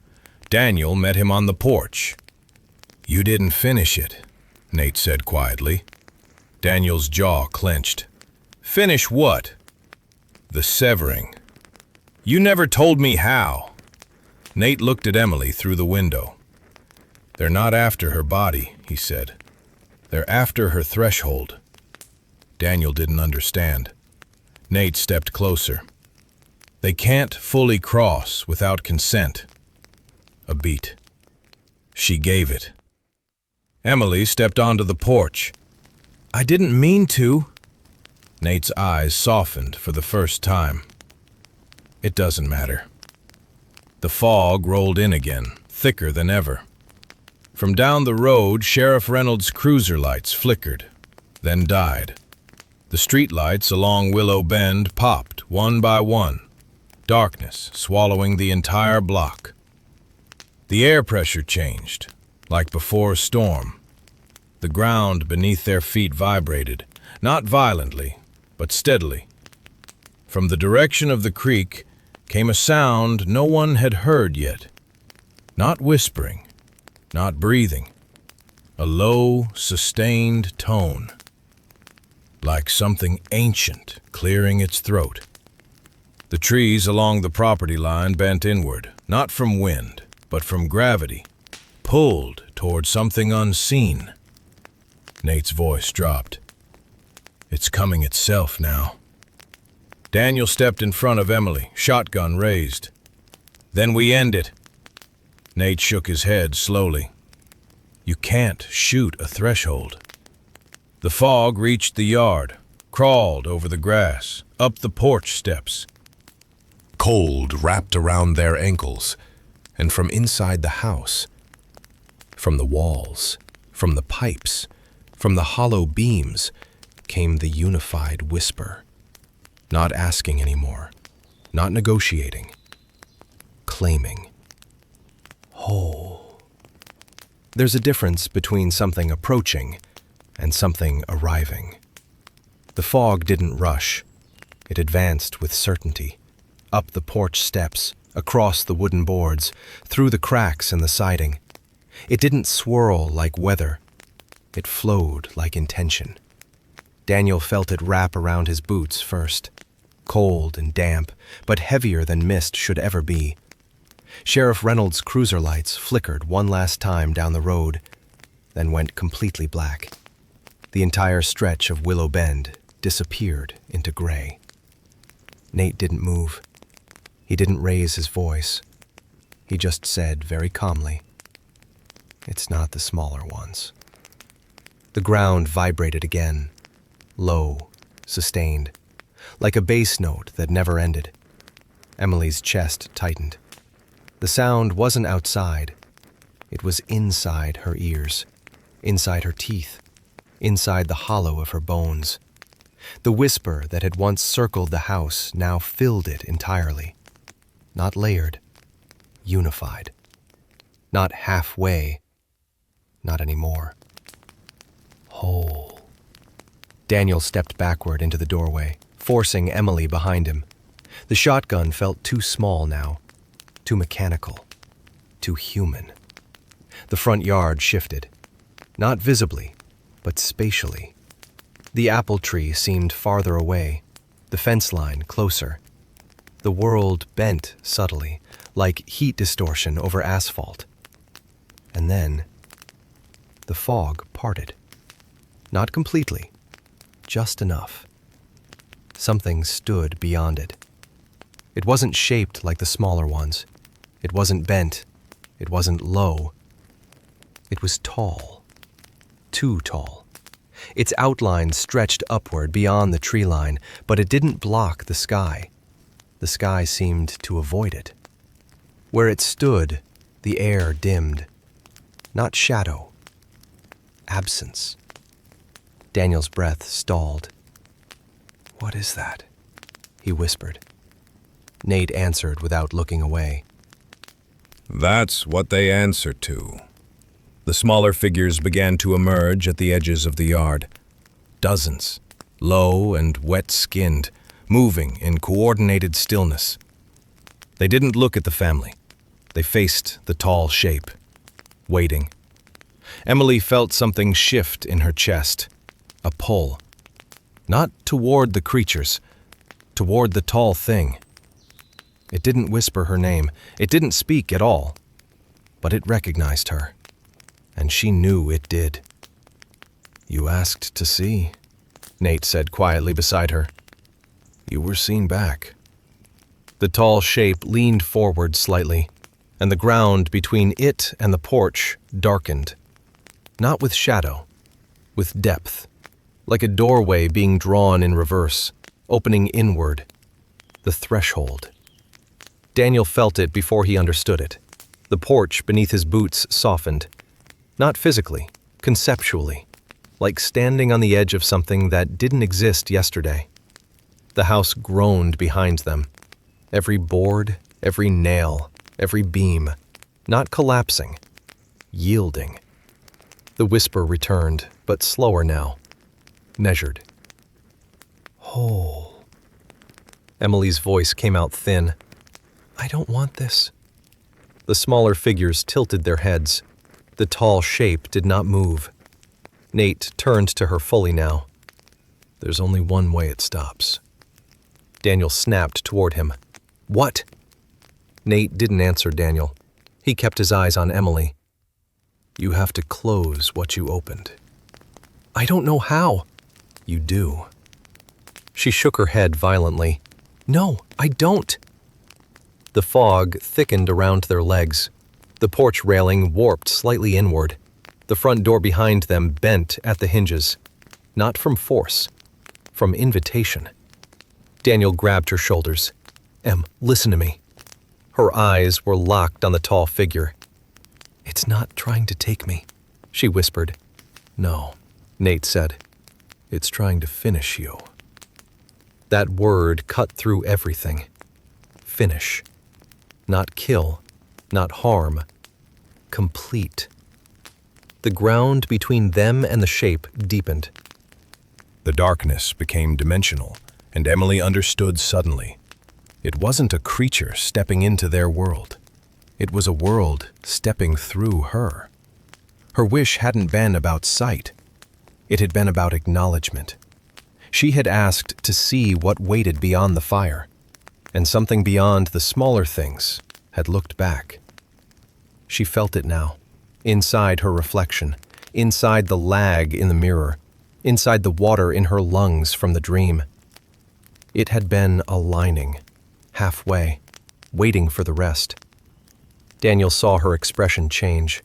S1: Daniel met him on the porch. "You didn't finish it," Nate said quietly. Daniel's jaw clenched. "Finish what?" "The severing." "You never told me how." Nate looked at Emily through the window. "They're not after her body," he said. "They're after her threshold." Daniel didn't understand. Nate stepped closer. "They can't fully cross without consent." A beat. She gave it. Emily stepped onto the porch. "I didn't mean to." Nate's eyes softened for the first time. "It doesn't matter." The fog rolled in again, thicker than ever. From down the road, Sheriff Reynolds' cruiser lights flickered, then died. The street lights along Willow Bend popped one by one, darkness swallowing the entire block. The air pressure changed, like before a storm. The ground beneath their feet vibrated, not violently, but steadily. From the direction of the creek came a sound no one had heard yet. Not whispering, not breathing. A low, sustained tone. Like something ancient clearing its throat. The trees along the property line bent inward, not from wind, but from gravity, pulled toward something unseen. Nate's voice dropped. "It's coming itself now." Daniel stepped in front of Emily, shotgun raised. "Then we end it." Nate shook his head slowly. "You can't shoot a threshold." The fog reached the yard, crawled over the grass, up the porch steps. Cold wrapped around their ankles, and from inside the house, from the walls, from the pipes, from the hollow beams, came the unified whisper. Not asking anymore, not negotiating, claiming. Whole. There's a difference between something approaching and something arriving. The fog didn't rush. It advanced with certainty, up the porch steps, across the wooden boards, through the cracks in the siding. It didn't swirl like weather. It flowed like intention. Daniel felt it wrap around his boots first, cold and damp, but heavier than mist should ever be. Sheriff Reynolds' cruiser lights flickered one last time down the road, then went completely black. The entire stretch of Willow Bend disappeared into gray. Nate didn't move. He didn't raise his voice. He just said very calmly, "It's not the smaller ones." The ground vibrated again, low, sustained, like a bass note that never ended. Emily's chest tightened. The sound wasn't outside. It was inside her ears, inside her teeth, inside the hollow of her bones. The whisper that had once circled the house now filled it entirely. Not layered, unified. Not halfway, not anymore. Whole. Daniel stepped backward into the doorway, forcing Emily behind him. The shotgun felt too small now, too mechanical, too human. The front yard shifted, not visibly, but spatially. The apple tree seemed farther away, the fence line closer. The world bent subtly, like heat distortion over asphalt. And then, the fog parted. Not completely, just enough. Something stood beyond it. It wasn't shaped like the smaller ones. It wasn't bent. It wasn't low. It was tall. Too tall. Its outline stretched upward beyond the tree line, but it didn't block the sky. The sky seemed to avoid it. Where it stood,
S2: The air dimmed. Not shadow. Absence. Daniel's breath stalled. "What is that?" he whispered. Nate answered without looking away.
S1: That's what they answer to. The smaller figures began to emerge at the edges of the yard. Dozens, low and wet-skinned, moving in coordinated stillness. They didn't look at the family. They faced the tall shape, waiting. Emily felt something shift in her chest, a pull. Not toward the creatures, toward the tall thing. It didn't whisper her name, it didn't speak at all, but it recognized her, and she knew it did. "You asked to see," Nate said quietly beside her. "You were seen back." The tall shape leaned forward slightly, and the ground between it and the porch darkened. Not with shadow, with depth, like a doorway being drawn in reverse, opening inward. The threshold. Daniel felt it before he understood it. The porch beneath his boots softened. Not physically, conceptually, like standing on the edge of something that didn't exist yesterday. The house groaned behind them. Every board, every nail, every beam, not collapsing, yielding. The whisper returned, but slower now, measured. "Whole." Emily's voice came out thin. "I don't want this." The smaller figures tilted their heads. The tall shape did not move. Nate turned to her fully now. "There's only one way it stops." Daniel snapped toward him. "What?" Nate didn't answer Daniel. He kept his eyes on Emily. "You have to close what you opened." "I don't know how." "You do." She shook her head violently. "No, I don't." The fog thickened around their legs. The porch railing warped slightly inward. The front door behind them bent at the hinges. Not from force, from invitation. Daniel grabbed her shoulders. "Em, listen to me." Her eyes were locked on the tall figure. "It's not trying to take me," she whispered. "No," Nate said. "It's trying to finish you." That word cut through everything. Finish. Not kill, not harm. Complete. The ground between them and the shape deepened. The darkness became dimensional, and Emily understood suddenly. It wasn't a creature stepping into their world. It was a world stepping through her. Her wish hadn't been about sight. It had been about acknowledgement. She had asked to see what waited beyond the fire, and something beyond the smaller things had looked back. She felt it now, inside her reflection, inside the lag in the mirror, inside the water in her lungs from the dream. It had been aligning, halfway, waiting for the rest. Daniel saw her expression change.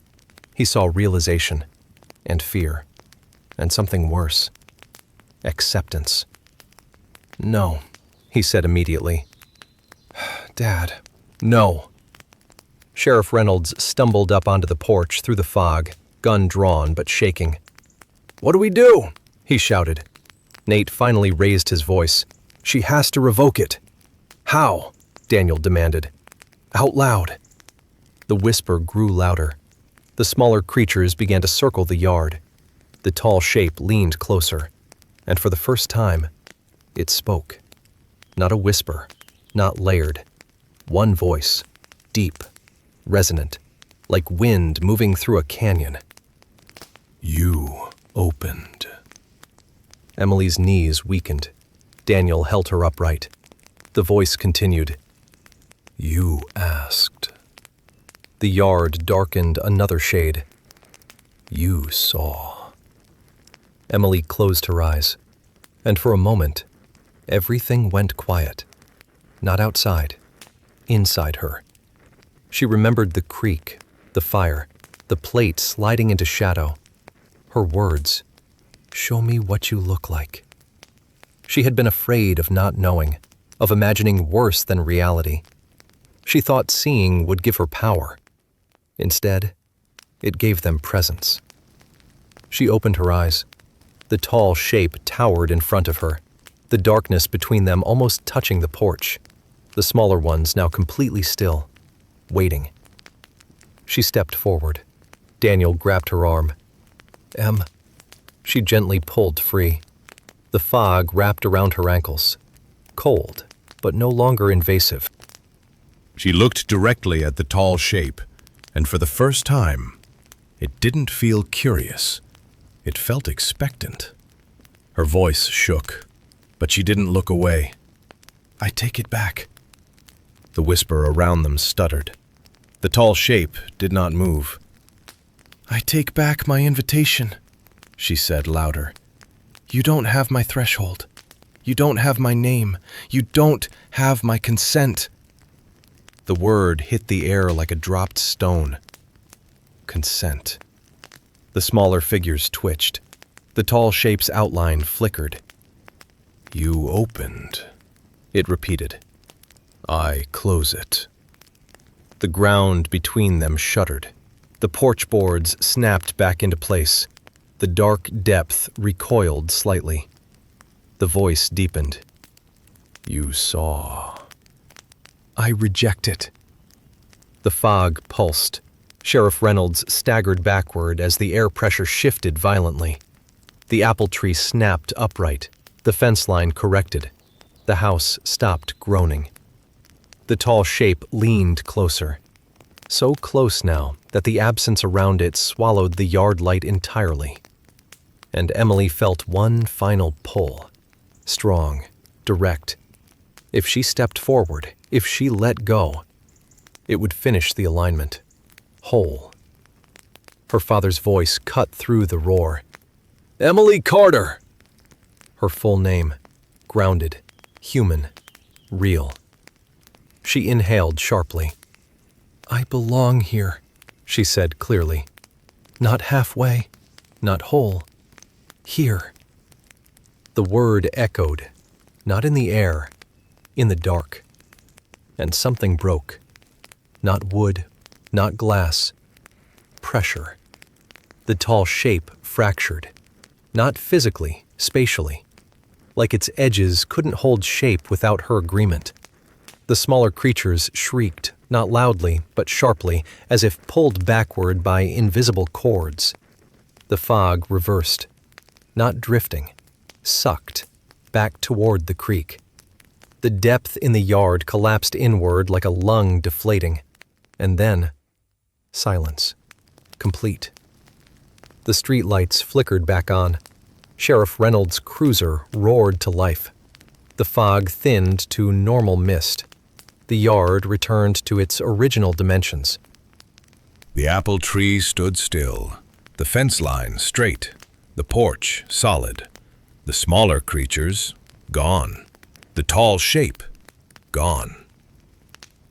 S1: He saw realization and fear, and something worse. Acceptance. "No," he said immediately. "Dad, no." Sheriff Reynolds stumbled up onto the porch through the fog, gun drawn but shaking. "What do we do?" he shouted. Nate finally raised his voice. "She has to revoke it." "How?" Daniel demanded. Out loud. The whisper grew louder. The smaller creatures began to circle the yard. The tall shape leaned closer, and for the first time, it spoke. Not a whisper, not layered. One voice, deep, resonant, like wind moving through a canyon. "You opened." Emily's knees weakened. Daniel held her upright. The voice continued. "You asked." The yard darkened another shade. "You saw." Emily closed her eyes, and for a moment, everything went quiet. Not outside, inside her. She remembered the creak, the fire, the plate sliding into shadow. Her words, "Show me what you look like." She had been afraid of not knowing, of imagining worse than reality. She thought seeing would give her power.
S2: Instead, it gave them presence. She opened her eyes. The tall shape towered in front of her, the darkness between them almost touching the porch, the smaller ones now completely still, waiting. She stepped forward. Daniel grabbed her arm. "Em." She gently pulled free. The fog wrapped around her ankles, cold, but no longer invasive.
S1: She looked directly at the tall shape, and for the first time, it didn't feel curious. It felt expectant. Her voice shook, but she didn't look away. "I take it back." The whisper around them stuttered. The tall shape did not move. "I take back my invitation," she said louder. "You don't have my threshold. You don't have my name. You don't have my consent." The word hit the air like a dropped stone. Consent. The smaller figures twitched. The tall shape's outline flickered. "You opened," it repeated. "I close it." The ground between them shuddered. The porch boards snapped back into place. The dark depth recoiled slightly. The voice deepened. "You saw." "I reject it." The fog pulsed. Sheriff Reynolds staggered backward as the air pressure shifted violently. The apple tree snapped upright. The fence line corrected. The house stopped groaning. The tall shape leaned closer. So close now that the absence around it swallowed the yard light entirely. And Emily felt one final pull. Strong, direct. If she stepped forward, if she let go, it would finish the alignment. Whole. Her father's voice cut through the roar. "Emily Carter!" Her full name, grounded, human, real. She inhaled sharply. "I belong here," she said clearly. "Not halfway, not whole. Here." The word echoed, not in the air, in the dark. And something broke. Not wood, not glass. Pressure. The tall shape fractured. Not physically, spatially. Like its edges couldn't hold shape without her agreement. The smaller creatures shrieked, not loudly, but sharply, as if pulled backward by invisible cords. The fog reversed. Not drifting. Sucked. Back toward the creek. The depth in the yard collapsed inward like a lung deflating. And then, silence. Complete. The streetlights flickered back on. Sheriff Reynolds' cruiser roared to life. The fog thinned to normal mist. The yard returned to its original dimensions. The apple tree stood still, the fence line straight, the porch solid. The smaller creatures, gone. The tall shape, gone.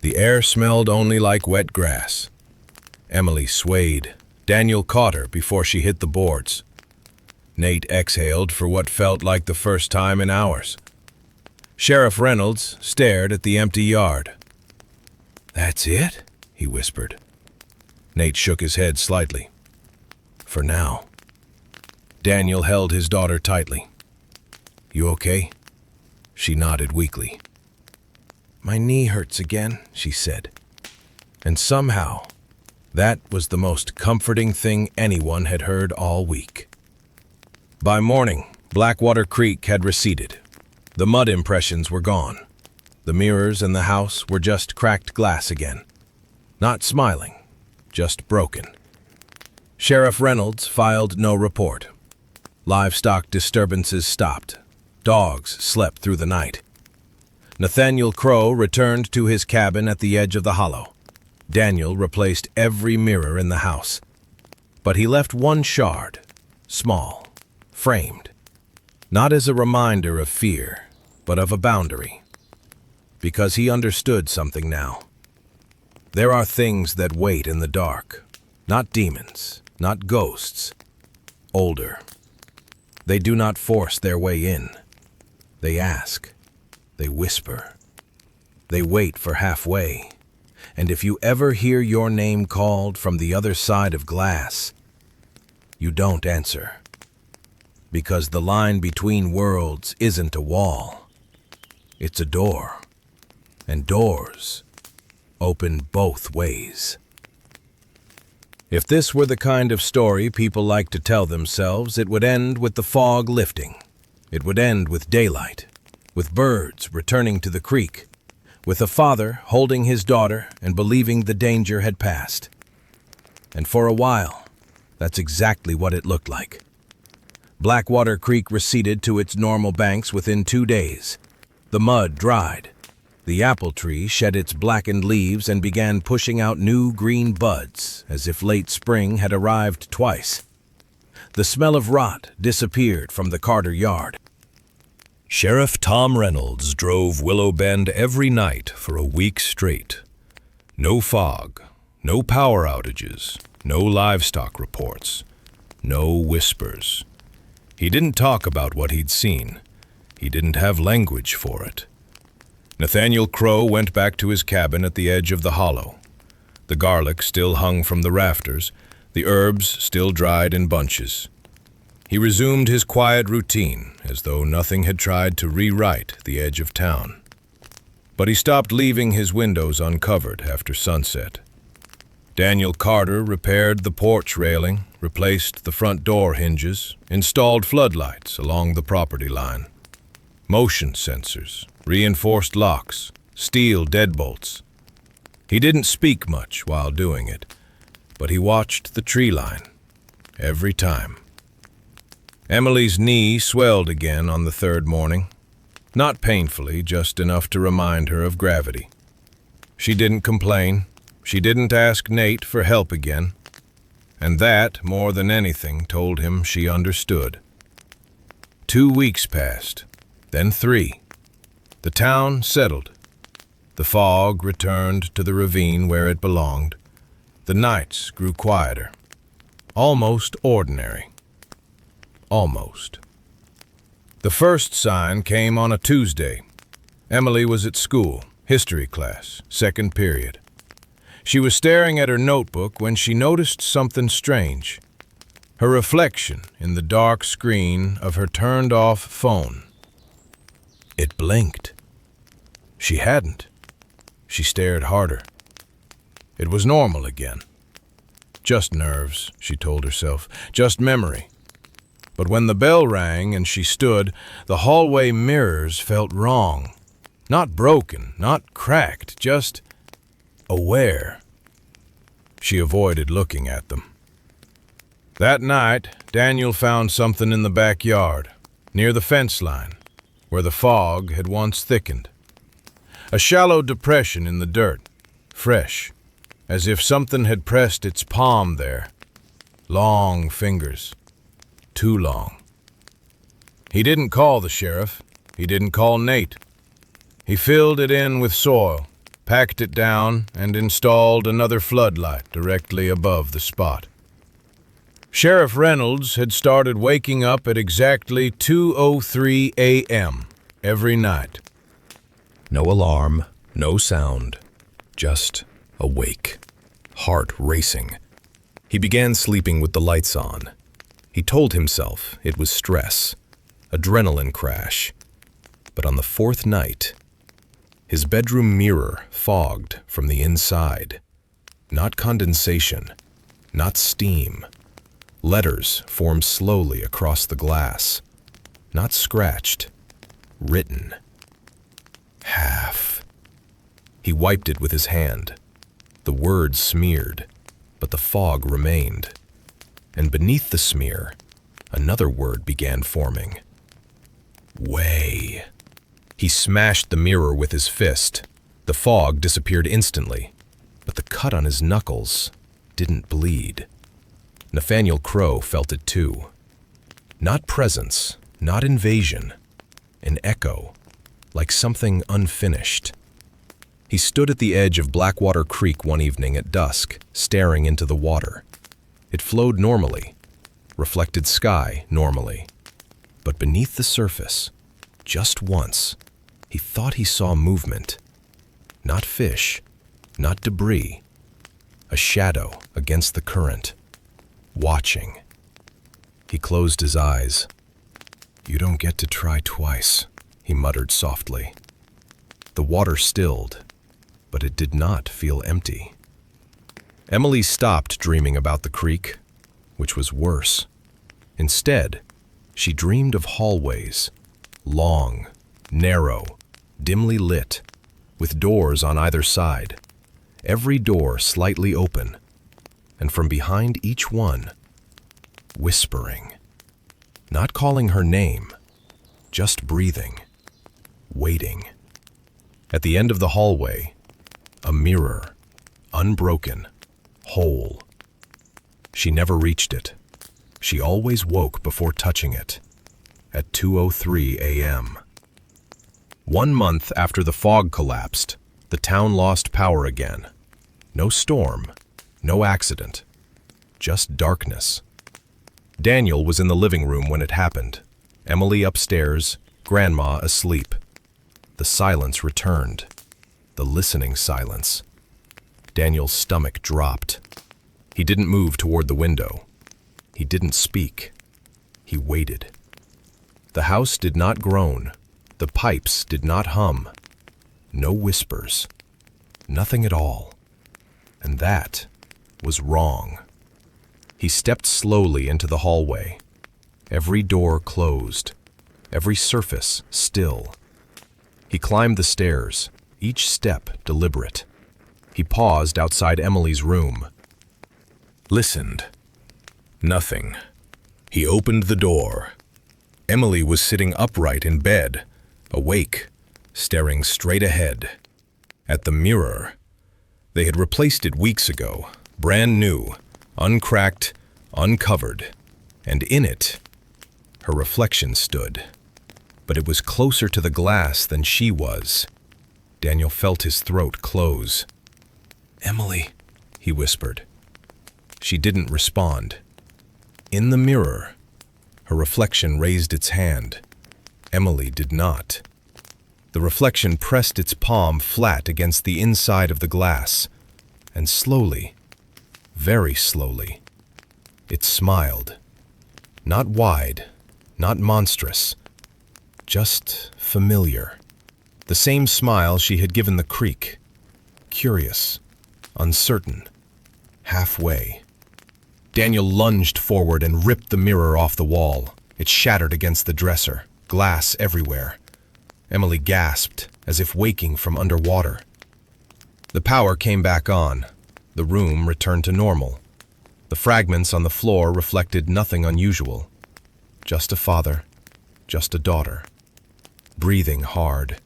S1: The air smelled only like wet grass. Emily swayed. Daniel caught her before she hit the boards. Nate exhaled for what felt like the first time in hours. Sheriff Reynolds stared at the empty yard. "That's it?" he whispered. Nate shook his head slightly. "For now." Daniel held his daughter tightly. "You okay?" She nodded weakly. "My knee hurts again," she said. And somehow, that was the most comforting thing anyone had heard all week. By morning, Blackwater Creek had receded. The mud impressions were gone. The mirrors in the house were just cracked glass again. Not smiling, just broken. Sheriff Reynolds filed no report. Livestock disturbances stopped. Dogs slept through the night. Nathaniel Crow returned to his cabin at the edge of the hollow. Daniel replaced every mirror in the house. But he left one shard, small, framed, not as a reminder of fear, but of a boundary. Because he understood something now. There are things that wait in the dark, not demons, not ghosts, older. They do not force their way in. They ask. They whisper. They wait for halfway. And if you ever hear your name called from the other side of glass, you don't answer. Because the line between worlds isn't a wall. It's a door. And doors open both ways. If this were the kind of story people like to tell themselves, it would end with the fog lifting. It would end with daylight, with birds returning to the creek, with a father holding his daughter and believing the danger had passed. And for a while, that's exactly what it looked like. Blackwater Creek receded to its normal banks within 2 days. The mud dried. The apple tree shed its blackened leaves and began pushing out new green buds, as if late spring had arrived twice. The smell of rot disappeared from the Carter yard. Sheriff Tom Reynolds drove Willow Bend every night for a week straight. No fog, no power outages, no livestock reports, no whispers. He didn't talk about what he'd seen. He didn't have language for it. Nathaniel Crow went back to his cabin at the edge of the hollow. The garlic still hung from the rafters, the herbs still dried in bunches. He resumed his quiet routine, as though nothing had tried to rewrite the edge of town. But he stopped leaving his windows uncovered after sunset. Daniel Carter repaired the porch railing, replaced the front door hinges, installed floodlights along the property line. Motion sensors, reinforced locks, steel deadbolts. He didn't speak much while doing it, but he watched the tree line every time. Emily's knee swelled again on the third morning, not painfully, just enough to remind her of gravity. She didn't complain. She didn't ask Nate for help again. And that, more than anything, told him she understood. 2 weeks passed, then 3. The town settled. The fog returned to the ravine where it belonged. The nights grew quieter, almost ordinary. Almost. The first sign came on a Tuesday. Emily was at school, history class, second period. She was staring at her notebook when she noticed something strange. Her reflection in the dark screen of her turned-off phone. It blinked. She hadn't. She stared harder. It was normal again. Just nerves, she told herself. Just memory. But when the bell rang and she stood, the hallway mirrors felt wrong. Not broken, not cracked, just aware. She avoided looking at them. That night, Daniel found something in the backyard, near the fence line, where the fog had once thickened. A shallow depression in the dirt, fresh, as if something had pressed its palm there. Long fingers. Too long. He didn't call the sheriff. He didn't call Nate. He filled it in with soil, packed it down, and installed another floodlight directly above the spot. Sheriff Reynolds had started waking up at exactly 2:03 a.m. every night. No alarm, no sound, just awake, heart racing. He began sleeping with the lights on. He told himself it was stress, adrenaline crash. But on the 4th night, his bedroom mirror fogged from the inside. Not condensation, not steam. Letters formed slowly across the glass. Not scratched, written. Half. He wiped it with his hand. The words smeared, but the fog remained. And beneath the smear, another word began forming. Way. He smashed the mirror with his fist. The fog disappeared instantly, but the cut on his knuckles didn't bleed. Nathaniel Crow felt it too. Not presence, not invasion. An echo, like something unfinished. He stood at the edge of Blackwater Creek one evening at dusk, staring into the water. It flowed normally, reflected sky normally. But beneath the surface, just once, he thought he saw movement. Not fish, not debris. A shadow against the current, watching. He closed his eyes. "You don't get to try twice," he muttered softly. The water stilled, but it did not feel empty. Emily stopped dreaming about the creek, which was worse. Instead, she dreamed of hallways, long, narrow, dimly lit, with doors on either side, every door slightly open, and from behind each one, whispering, not calling her name, just breathing, waiting. At the end of the hallway, a mirror, unbroken, whole. She never reached it. She always woke before touching it, at 2:03 a.m. 1 month after the fog collapsed, the town lost power again. No storm, no accident, just darkness. Daniel was in the living room when it happened. Emily upstairs, Grandma asleep. The silence returned, the listening silence. Daniel's stomach dropped. He didn't move toward the window. He didn't speak. He waited. The house did not groan. The pipes did not hum. No whispers. Nothing at all. And that was wrong. He stepped slowly into the hallway. Every door closed. Every surface still. He climbed the stairs, each step deliberate. He paused outside Emily's room. Listened. Nothing. He opened the door. Emily was sitting upright in bed, awake, staring straight ahead. At the mirror. They had replaced it weeks ago, brand new, uncracked, uncovered, and in it, her reflection stood. But it was closer to the glass than she was. Daniel felt his throat close. "Emily," he whispered. She didn't respond. In the mirror, her reflection raised its hand. Emily did not. The reflection pressed its palm flat against the inside of the glass, and slowly, very slowly, it smiled. Not wide, not monstrous, just familiar. The same smile she had given the creek. Curious, uncertain, halfway. Daniel lunged forward and ripped the mirror off the wall. It shattered against the dresser, glass everywhere. Emily gasped, as if waking from underwater. The power came back on. The room returned to normal. The fragments on the floor reflected nothing unusual. Just a father, just a daughter. Breathing hard.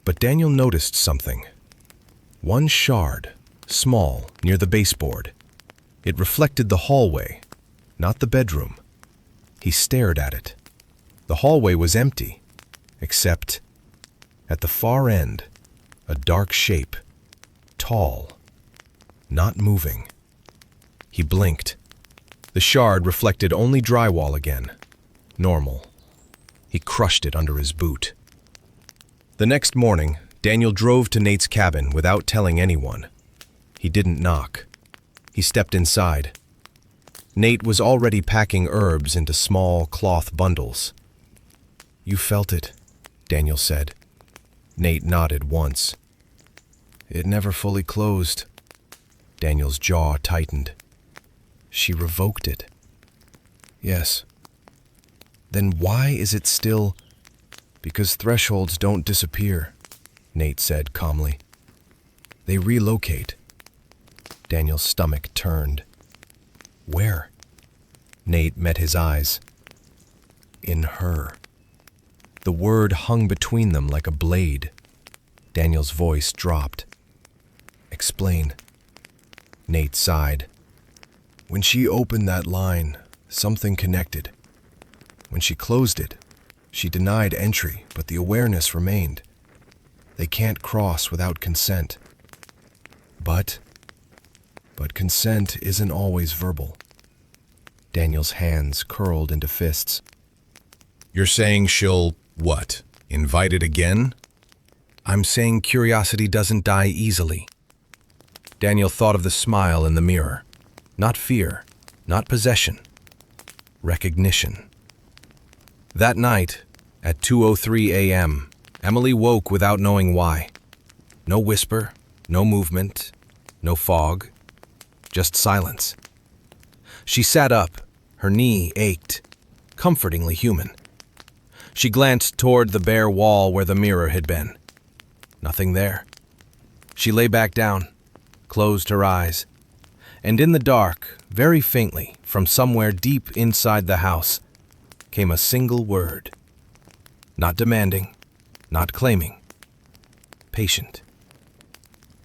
S1: But Daniel noticed something. One shard, small, near the baseboard. It reflected the hallway, not the bedroom. He stared at it. The hallway was empty, except at the far end, a dark shape, tall, not moving. He blinked. The shard reflected only drywall again, normal. He crushed it under his boot. The next morning, Daniel drove to Nate's cabin without telling anyone. He didn't knock. He stepped inside. Nate was already packing herbs into small cloth bundles. "You felt it," Daniel said. Nate nodded once. "It never fully closed." Daniel's jaw tightened. "She revoked it." "Yes." "Then why is it still—" "Because thresholds don't disappear," Nate said calmly. "They relocate." Daniel's stomach turned. "Where?" Nate met his eyes. "In her." The word hung between them like a blade. Daniel's voice dropped. "Explain." Nate sighed. "When she opened that line, something connected. When she closed it, she denied entry, but the awareness remained. They can't cross without consent. But consent isn't always verbal." Daniel's hands curled into fists. "You're saying she'll, what, invite it again?" "I'm saying curiosity doesn't die easily. Daniel thought of the smile in the mirror. Not fear, not possession. Recognition. That night, at 2:03 a.m., Emily woke without knowing why. No whisper, no movement, no fog, just silence. She sat up, her knee ached, comfortingly human. She glanced toward the bare wall where the mirror had been. Nothing there. She lay back down, closed her eyes, and in the dark, very faintly, from somewhere deep inside the house, came a single word. Not demanding, not claiming. Patient.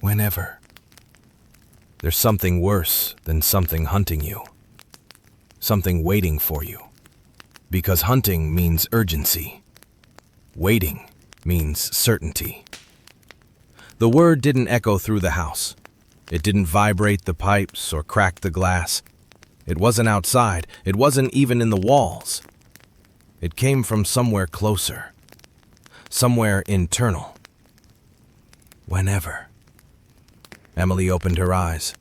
S1: Whenever. There's something worse than something hunting you. Something waiting for you. Because hunting means urgency. Waiting means certainty. The word didn't echo through the house. It didn't vibrate the pipes or crack the glass. It wasn't outside. It wasn't even in the walls. It came from somewhere closer. Somewhere internal. Whenever. Emily opened her eyes.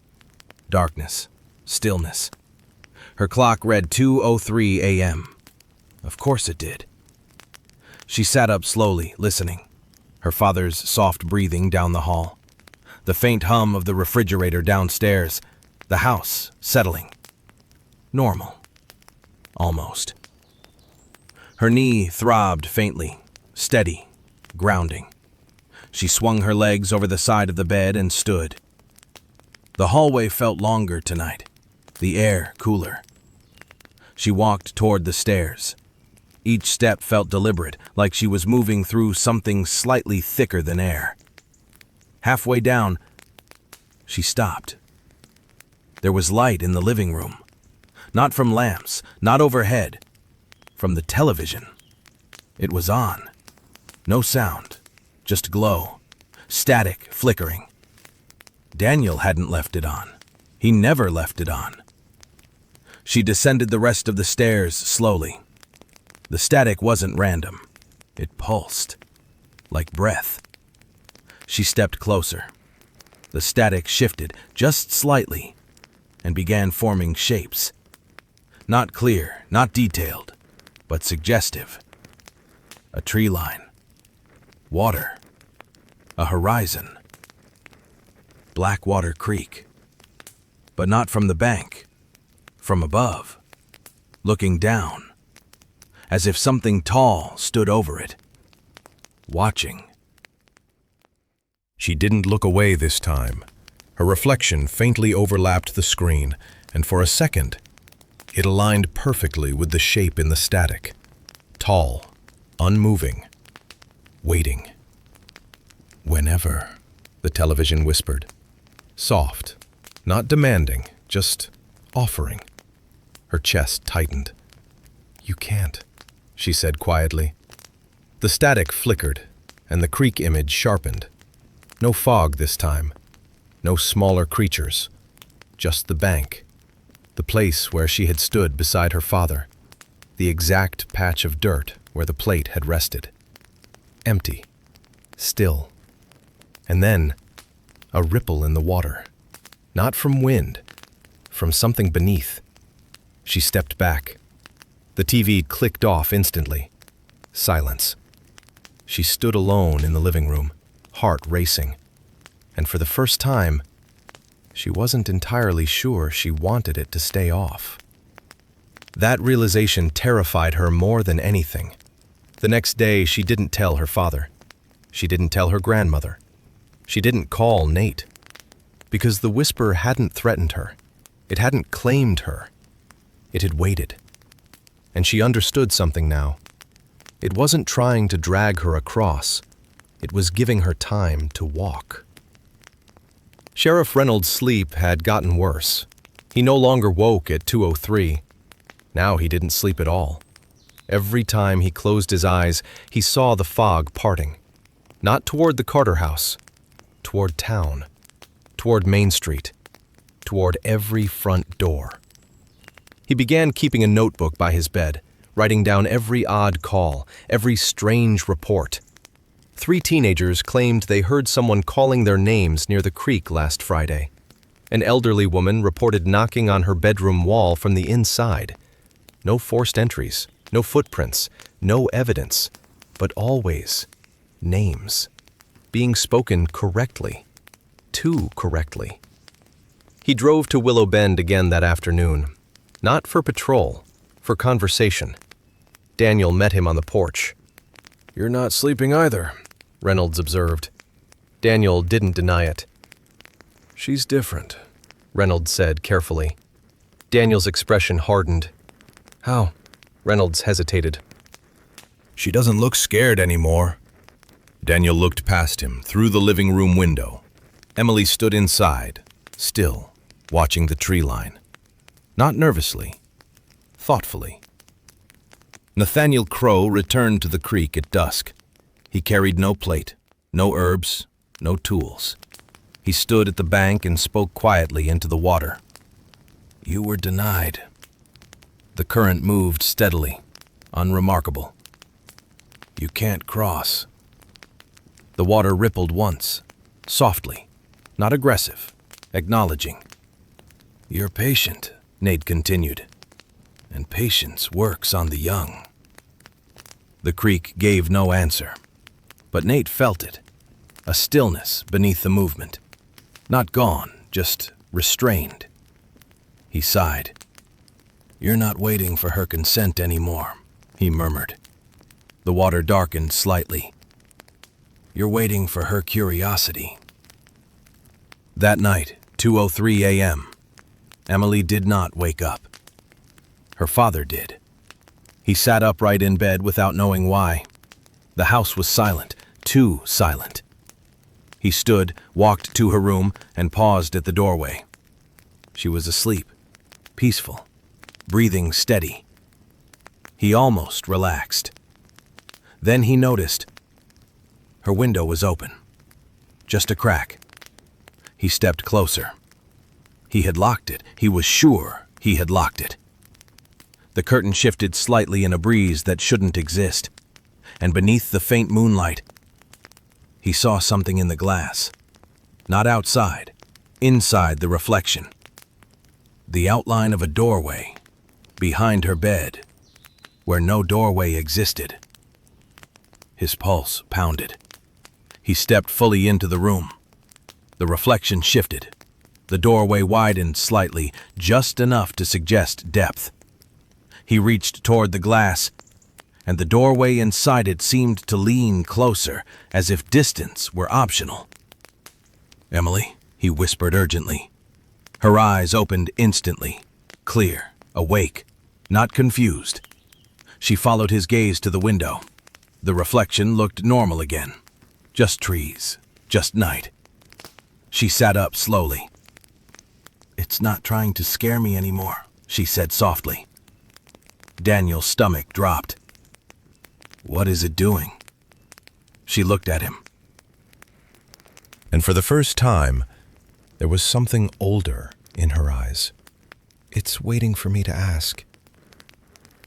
S1: Darkness. Stillness. Her clock read 2:03 a.m. Of course it did. She sat up slowly, listening. Her father's soft breathing down the hall. The faint hum of the refrigerator downstairs. The house settling. Normal. Almost. Her knee throbbed faintly, steady, grounding. She swung her legs over the side of the bed and stood. The hallway felt longer tonight, the air cooler. She walked toward the stairs. Each step felt deliberate, like she was moving through something slightly thicker than air. Halfway down, she stopped. There was light in the living room. Not from lamps, not overhead. From the television. It was on. No sound, just glow. Static, flickering. Daniel hadn't left it on. He never left it on. She descended the rest of the stairs slowly. The static wasn't random. It pulsed, like breath. She stepped closer. The static shifted just slightly and began forming shapes. Not clear, not detailed, but suggestive. A tree line. Water. A horizon. Blackwater Creek. But not from the bank. From above. Looking down. As if something tall stood over it. Watching. She didn't look away this time. Her reflection faintly overlapped the screen, and for a second, it aligned perfectly with the shape in the static. Tall, unmoving, waiting. Whenever, the television whispered. Soft, not demanding, just offering. Her chest tightened. You can't, she said quietly. The static flickered, and the creek image sharpened. No fog this time. No smaller creatures. Just the bank. The place where she had stood beside her father. The exact patch of dirt where the plate had rested. Empty. Still. And then, a ripple in the water. Not from wind. From something beneath. She stepped back. The TV clicked off instantly. Silence. She stood alone in the living room, heart racing. And for the first time, she wasn't entirely sure she wanted it to stay off. That realization terrified her more than anything. The next day, she didn't tell her father. She didn't tell her grandmother. She didn't call Nate. Because the whisper hadn't threatened her. It hadn't claimed her. It had waited. And she understood something now. It wasn't trying to drag her across. It was giving her time to walk. Sheriff Reynolds' sleep had gotten worse. He no longer woke at 2:03. Now he didn't sleep at all. Every time he closed his eyes, he saw the fog parting. Not toward the Carter house. Toward town. Toward Main Street. Toward every front door. He began keeping a notebook by his bed, writing down every odd call, every strange report. 3 teenagers claimed they heard someone calling their names near the creek last Friday.
S2: An elderly woman reported knocking on her bedroom wall from the inside. No forced entries, no footprints, no evidence, but always names, being spoken correctly, too correctly. He drove to Willow Bend again that afternoon, not for patrol, for conversation. Daniel met him on the porch.
S1: "You're not sleeping either,"
S2: Reynolds observed. Daniel didn't deny it.
S1: "She's different,"
S2: Reynolds said carefully. Daniel's expression hardened. "How?" Reynolds hesitated.
S1: "She doesn't look scared anymore." Daniel looked past him, through the living room window. Emily stood inside, still, watching the tree line. Not nervously, thoughtfully. Nathaniel Crow returned to the creek at dusk. He carried no plate, no herbs, no tools. He stood at the bank and spoke quietly into the water. "You were denied." The current moved steadily, unremarkable. "You can't cross." The water rippled once, softly, not aggressive, acknowledging. "You're patient," Nate continued, "and patience works on the young." The creek gave no answer, but Nate felt it, a stillness beneath the movement. Not gone, just restrained. He sighed. "You're not waiting for her consent anymore," he murmured. The water darkened slightly. "You're waiting for her curiosity." That night, 2:03 a.m., Emily did not wake up. Her father did. He sat upright in bed without knowing why. The house was silent, too silent. He stood, walked to her room, and paused at the doorway. She was asleep, peaceful, breathing steady. He almost relaxed. Then he noticed her window was open, just a crack. He stepped closer. He had locked it. He was sure he had locked it. The curtain shifted slightly in a breeze that shouldn't exist, and beneath the faint moonlight, he saw something in the glass. Not outside, inside the reflection. The outline of a doorway, behind her bed, where no doorway existed. His pulse pounded. He stepped fully into the room. The reflection shifted. The doorway widened slightly, just enough to suggest depth. He reached toward the glass, and the doorway inside it seemed to lean closer, as if distance were optional. "Emily," he whispered urgently. Her eyes opened instantly, clear, awake, not confused. She followed his gaze to the window. The reflection looked normal again. Just trees, just night. She sat up slowly. "It's not trying to scare me anymore," she said softly. Daniel's stomach dropped. "What is it doing?" She looked at him. And for the first time, there was something older in her eyes. "It's waiting for me to ask."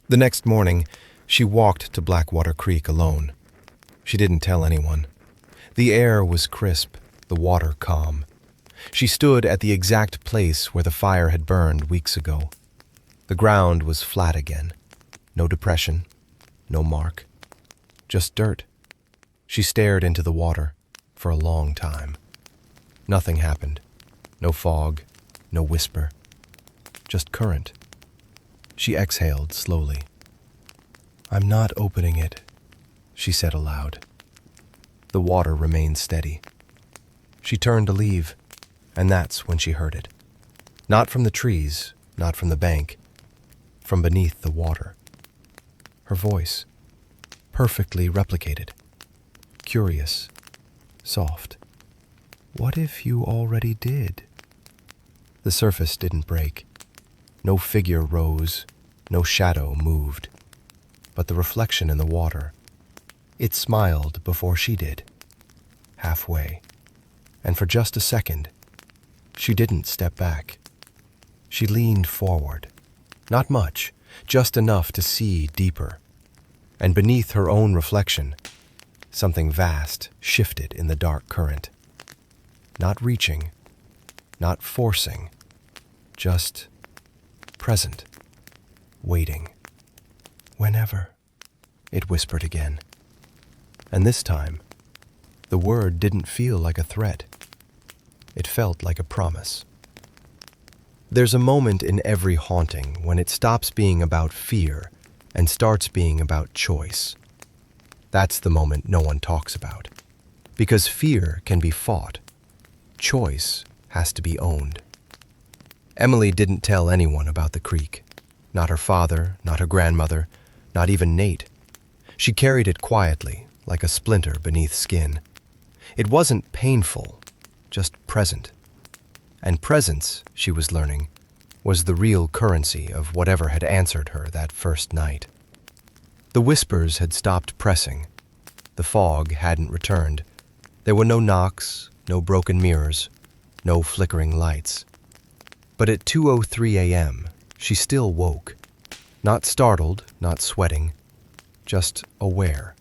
S1: The next morning, she walked to Blackwater Creek alone. She didn't tell anyone. The air was crisp, the water calm. She stood at the exact place where the fire had burned weeks ago. The ground was flat again. No depression, no mark. Just dirt. She stared into the water for a long time. Nothing happened. No fog, no whisper. Just current. She exhaled slowly. "I'm not opening it," she said aloud. The water remained steady. She turned to leave, and that's when she heard it. Not from the trees, not from the bank, from beneath the water. Her voice, perfectly replicated. Curious, soft. "What if you already did?" The surface didn't break. No figure rose, no shadow moved. But the reflection in the water, it smiled before she did. Halfway. And for just a second, she didn't step back. She leaned forward. Not much, just enough to see deeper. And beneath her own reflection, something vast shifted in the dark current. Not reaching,
S2: not forcing, just present, waiting. Whenever, it whispered again. And this time, the word didn't feel like a threat. It felt like a promise. There's a moment in every haunting when it stops being about fear and starts being about choice. That's the moment no one talks about. Because fear can be fought. Choice has to be owned. Emily didn't tell anyone about the creek. Not her father, not her grandmother, not even Nate. She carried it quietly, like a splinter beneath skin. It wasn't painful, just present. And presence, she was learning, was the real currency of whatever had answered her that first night. The whispers had stopped pressing. The fog hadn't returned. There were no knocks, no broken mirrors, no flickering lights. But at 2:03 a.m., she still woke. Not startled, not sweating, just aware.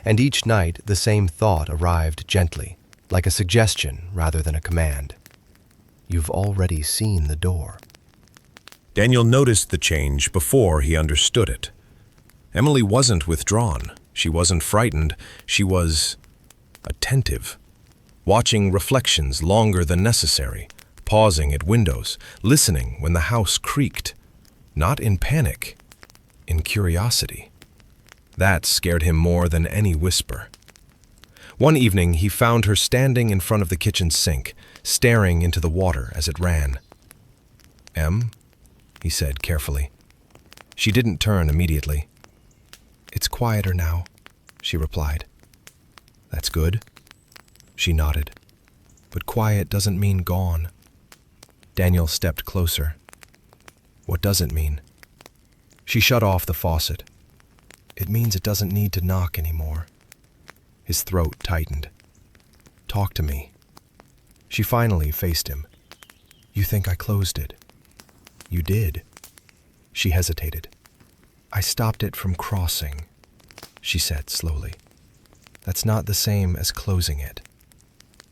S2: And each night the same thought arrived gently, like a suggestion rather than a command. You've already seen the door.
S1: Daniel noticed the change before he understood it. Emily wasn't withdrawn. She wasn't frightened. She was attentive, watching reflections longer than necessary, pausing at windows, listening when the house creaked. Not in panic, in curiosity. That scared him more than any whisper. One evening, he found her standing in front of the kitchen sink, staring into the water as it ran. "Em?" he said carefully. She didn't turn immediately. "It's quieter now," she replied. "That's good." She nodded. "But quiet doesn't mean gone." Daniel stepped closer. "What does it mean?" She shut off the faucet. "It means it doesn't need to knock anymore." His throat tightened. "Talk to me." She finally faced him. "You think I closed it?" "You did." She hesitated. "I stopped it from crossing," she said slowly. "That's not the same as closing it."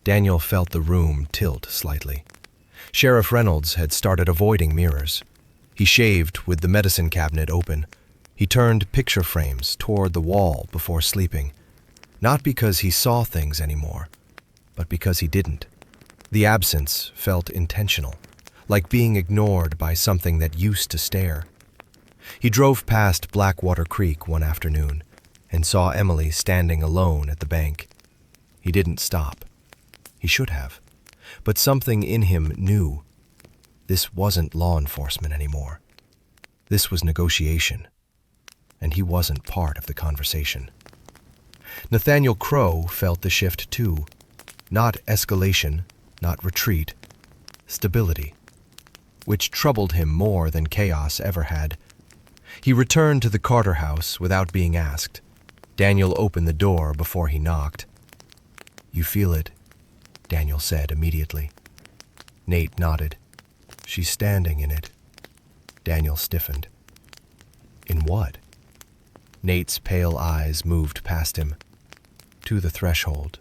S1: Daniel felt the room tilt slightly. Sheriff Reynolds had started avoiding mirrors. He shaved with the medicine cabinet open. He turned picture frames toward the wall before sleeping. Not because he saw things anymore, but because he didn't. The absence felt intentional, like being ignored by something that used to stare. He drove past Blackwater Creek one afternoon and saw Emily standing alone at the bank. He didn't stop. He should have. But something in him knew. This wasn't law enforcement anymore. This was negotiation. And he wasn't part of the conversation. Nathaniel Crow felt the shift too. Not escalation, not retreat. Stability. Which troubled him more than chaos ever had. He returned to the Carter house without being asked. Daniel opened the door before he knocked. "You feel it," Daniel said immediately. Nate nodded. "She's standing in it." Daniel stiffened. "In what?" Nate's pale eyes moved past him. To the threshold.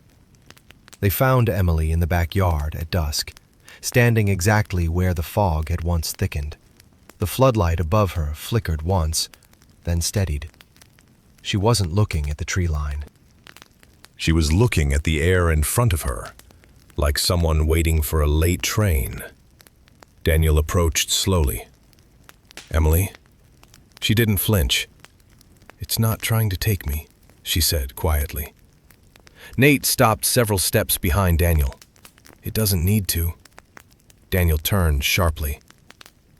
S1: They found Emily in the backyard at dusk, standing exactly where the fog had once thickened. The floodlight above her flickered once, then steadied. She wasn't looking at the tree line. She was looking at the air in front of her, like someone waiting for a late train. Daniel approached slowly. "Emily?" She didn't flinch. "It's not trying to take me," she said quietly. Nate stopped several steps behind Daniel. "It doesn't need to." Daniel turned sharply.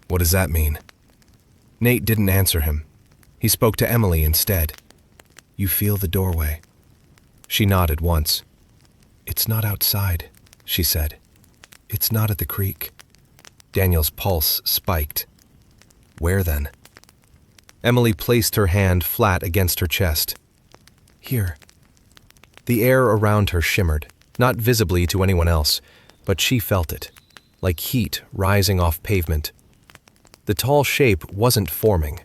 S1: "What does that mean?" Nate didn't answer him. He spoke to Emily instead. "You feel the doorway." She nodded once. "It's not outside," she said. "It's not at the creek." Daniel's pulse spiked. "Where then?" Emily placed her hand flat against her chest. "Here." The air around her shimmered, not visibly to anyone else, but she felt it, like heat rising off pavement. The tall shape wasn't forming.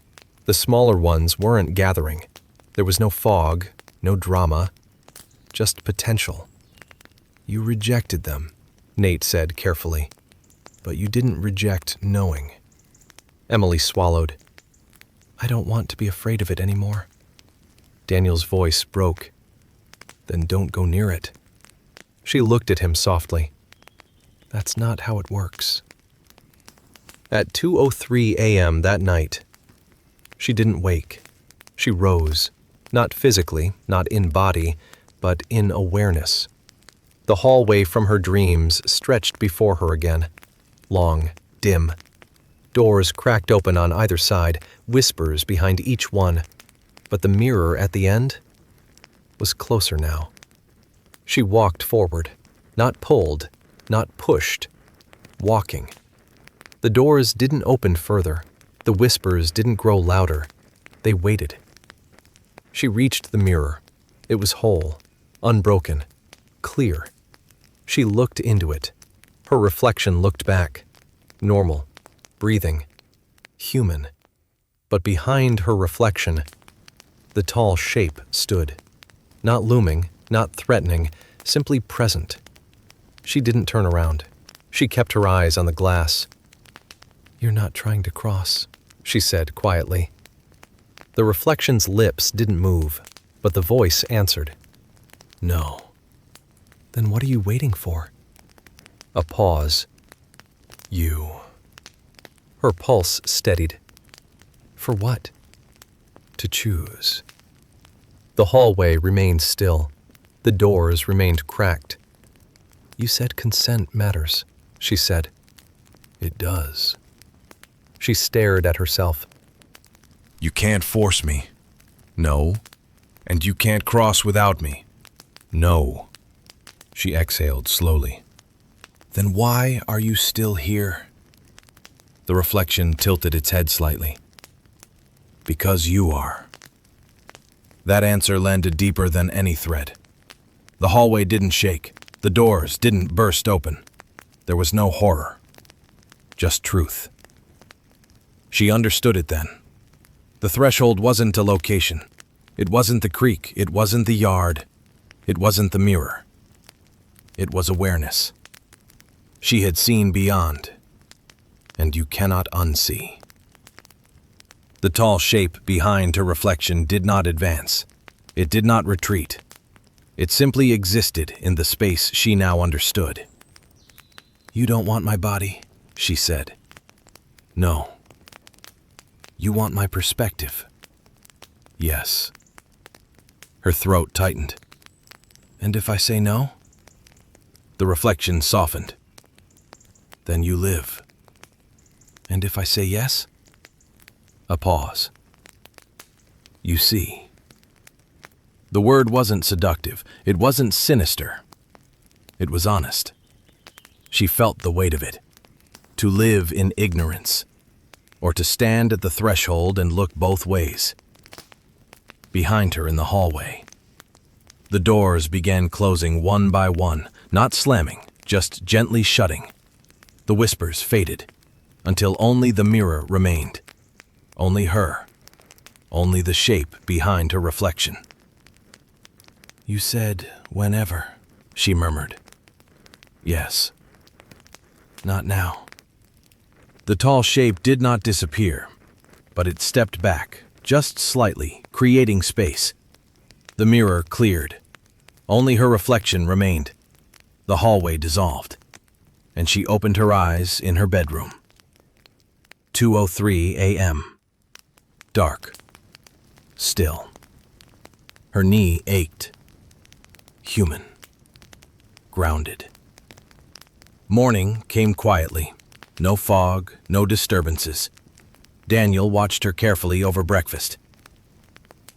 S1: The smaller ones weren't gathering. There was no fog, no drama, just potential. "You rejected them," Nate said carefully.
S2: but you didn't reject knowing. Emily swallowed. I don't want to be afraid of it anymore. Daniel's voice broke. Then don't go near it. She looked at him softly. That's not how it works. At 2:03 a.m. that night, she didn't wake. She rose, not physically, not in body, but in awareness. The hallway from her dreams stretched before her again, long, dim. Doors cracked open on either side, whispers behind each one, but the mirror at the end was closer now. She walked forward, not pulled, not pushed, walking. The doors didn't open further. The whispers didn't grow louder. They waited. She reached the mirror. It was whole, unbroken, clear. She looked into it. Her reflection looked back. Normal, breathing, human. But behind her reflection, the tall shape stood. Not looming, not threatening, simply present. She didn't turn around. She kept her eyes on the glass. You're not trying to cross, she said quietly. The reflection's lips didn't move, but the voice answered. No. Then what are you waiting for? A pause. You. Her pulse steadied. For what? To choose. The hallway remained still. The doors remained cracked. You said consent matters, she said. It does. She stared at herself.
S1: You can't force me. No. And you can't cross without me. No. She exhaled slowly. Then why are you still here? The reflection tilted its head slightly. Because you are. That answer landed deeper than any thread. The hallway didn't shake. The doors didn't burst open. There was no horror. Just truth. She understood it then. The threshold wasn't a location. It wasn't the creek. It wasn't the yard. It wasn't the mirror. It was awareness. She had seen beyond, and you cannot unsee. The tall shape behind her reflection did not advance. It did not retreat. It simply existed in the space she now understood. You don't want my body, she said. No. You want my perspective. Yes. Her throat tightened. And if I say no? The reflection softened. Then you live. And if I say yes? A pause. You see. The word wasn't seductive. It wasn't sinister. It was honest. She felt the weight of it. To live in ignorance, or to stand at the threshold and look both ways. Behind her in the hallway, the doors began closing one by one, not slamming, just gently shutting. The whispers faded, until only the mirror remained. Only her. Only the shape behind her reflection. You said whenever, she murmured. Yes. Not now. The tall shape did not disappear, but it stepped back, just slightly, creating space. The mirror cleared. Only her reflection remained. The hallway dissolved, and she opened her eyes in her bedroom. 2:03 a.m. Dark. Still. Her knee ached. Human. Grounded. Morning came quietly. No fog, no disturbances. Daniel watched her carefully over breakfast.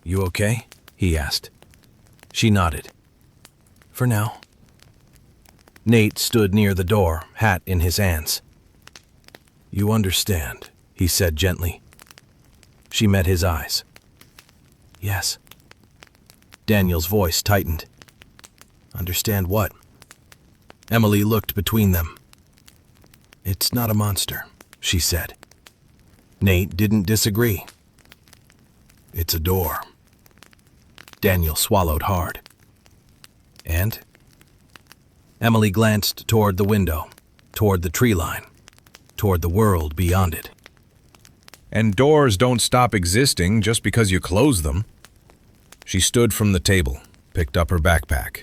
S1: You okay? He asked. She nodded. For now. Nate stood near the door, hat in his hands. You understand, he said gently. She met his eyes. Yes. Daniel's voice tightened. Understand what? Emily looked between them. It's not a monster, she said. Nate didn't disagree. It's a door. Daniel swallowed hard. And? Emily glanced toward the window, toward the tree line.
S3: toward the world beyond it.
S1: And doors don't stop existing just because you close them. She stood from the table, picked up her backpack.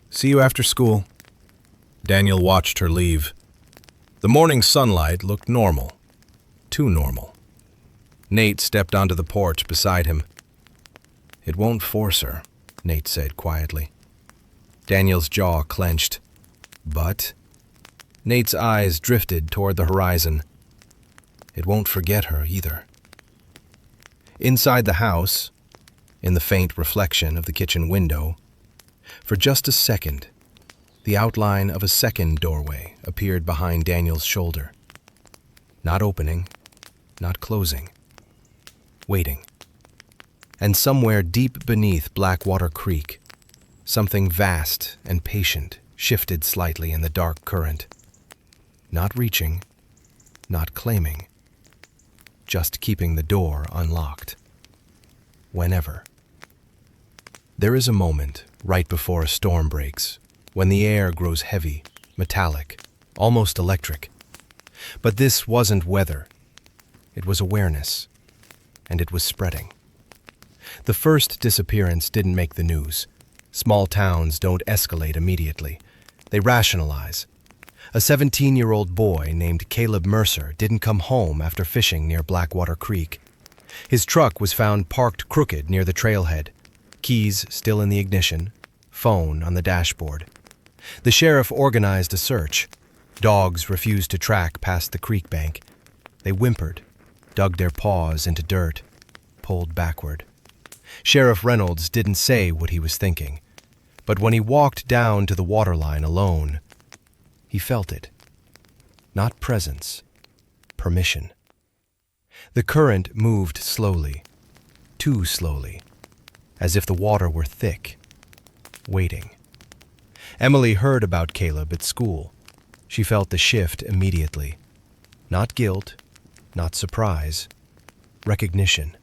S1: See you after school. Daniel watched her leave. The morning sunlight looked normal. Too normal. Nate stepped onto the porch beside him. It won't force her, Nate said quietly. Daniel's jaw clenched. But? Nate's eyes drifted toward the horizon. It won't forget her either. Inside the house, in the faint reflection of the kitchen window, for just a second, the outline of a second doorway appeared behind Daniel's shoulder. Not opening, not closing. Waiting. And somewhere deep beneath Blackwater Creek, something vast and patient shifted slightly in the dark current. Not reaching, not claiming, just keeping the door unlocked. Whenever. There is a moment right before a storm breaks, when the air grows heavy, metallic, almost electric. But this wasn't weather. It was awareness, and it was spreading. The first disappearance didn't make the news. Small towns don't escalate immediately. They rationalize. A 17-year-old boy named Caleb Mercer didn't come home after fishing near Blackwater Creek. His truck was found parked crooked near the trailhead, keys still in the ignition, phone on the dashboard. The sheriff organized a search. Dogs refused to track past the creek bank. They whimpered, dug their paws into dirt, pulled backward. Sheriff Reynolds didn't say what he was thinking, but when he walked down to the waterline alone, he felt it. Not presence, permission. The current moved slowly, too slowly, as if the water were thick, waiting. Emily heard about Caleb at school. She felt the shift immediately. Not guilt, not surprise, recognition.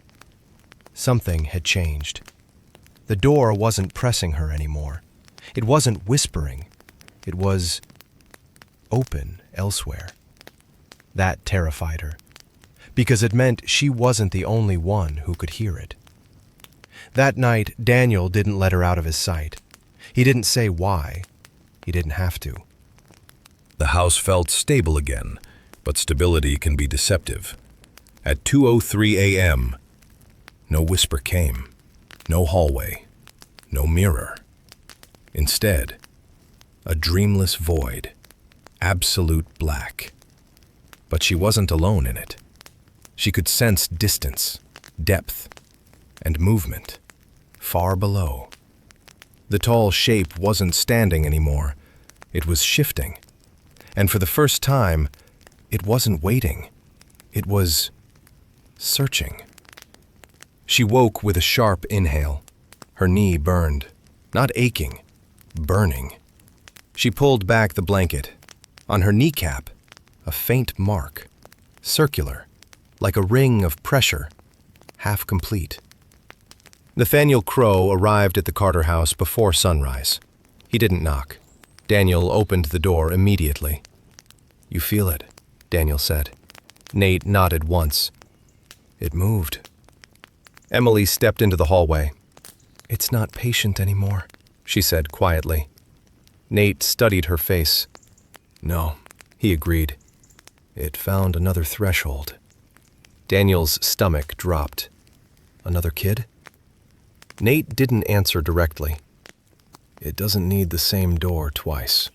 S1: Something had changed. The door wasn't pressing her anymore. It wasn't whispering. It was open elsewhere. That terrified her, because it meant she wasn't the only one who could hear it. That night, Daniel didn't let her out of his sight. He didn't say why. He didn't have to. The house felt stable again, but stability can be deceptive. At 2:03 a.m., no whisper came, no hallway, no mirror. Instead, a dreamless void, absolute black. But she wasn't alone in it. She could sense distance, depth, and movement, far below. The tall shape wasn't standing anymore. It was shifting. And for the first time, it wasn't waiting. It was searching. She woke with a sharp inhale. Her knee burned, not aching, burning. She pulled back the blanket. On her kneecap, a faint mark, circular, like a ring of pressure, half complete. Nathaniel Crow arrived at the Carter house before sunrise. He didn't knock. Daniel opened the door immediately. "You feel it," Daniel said. Nate nodded once. It moved. Emily stepped into the hallway. "It's not patient anymore," she said quietly. Nate studied her face. "No," he agreed. "It found another threshold." Daniel's stomach dropped. "Another kid?" Nate didn't answer directly. "It doesn't need the same door twice."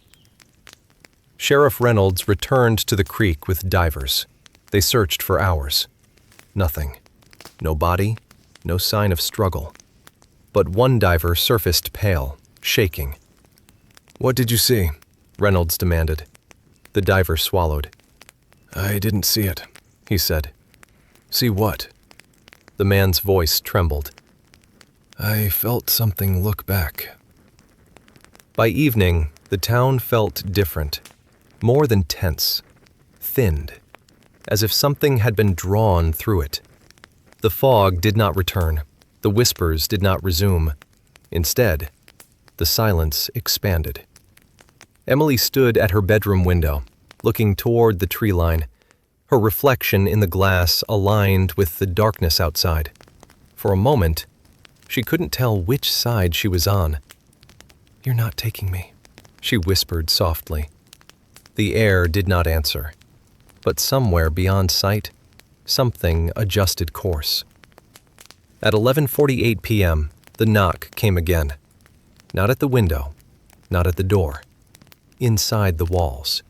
S1: Sheriff Reynolds returned to the creek with divers. They searched for hours. Nothing. No body, no sign of struggle. But one diver surfaced pale, shaking. "What did you see?" Reynolds demanded. The diver swallowed. "I didn't see it," he said. "See what?" The man's voice trembled. "I felt something look back." By evening, the town felt different, more than tense, thinned, as if something had been drawn through it. The fog did not return. The whispers did not resume. Instead, the silence expanded. Emily stood at her bedroom window, looking toward the tree line.
S2: Her reflection in the glass aligned with the darkness outside. For a moment, she couldn't tell which side she was on. "You're not taking me," she whispered softly. The air did not answer, but somewhere beyond sight, something adjusted course. At 11:48 p.m., the knock came again. Not at the window, not at the door. Inside the walls.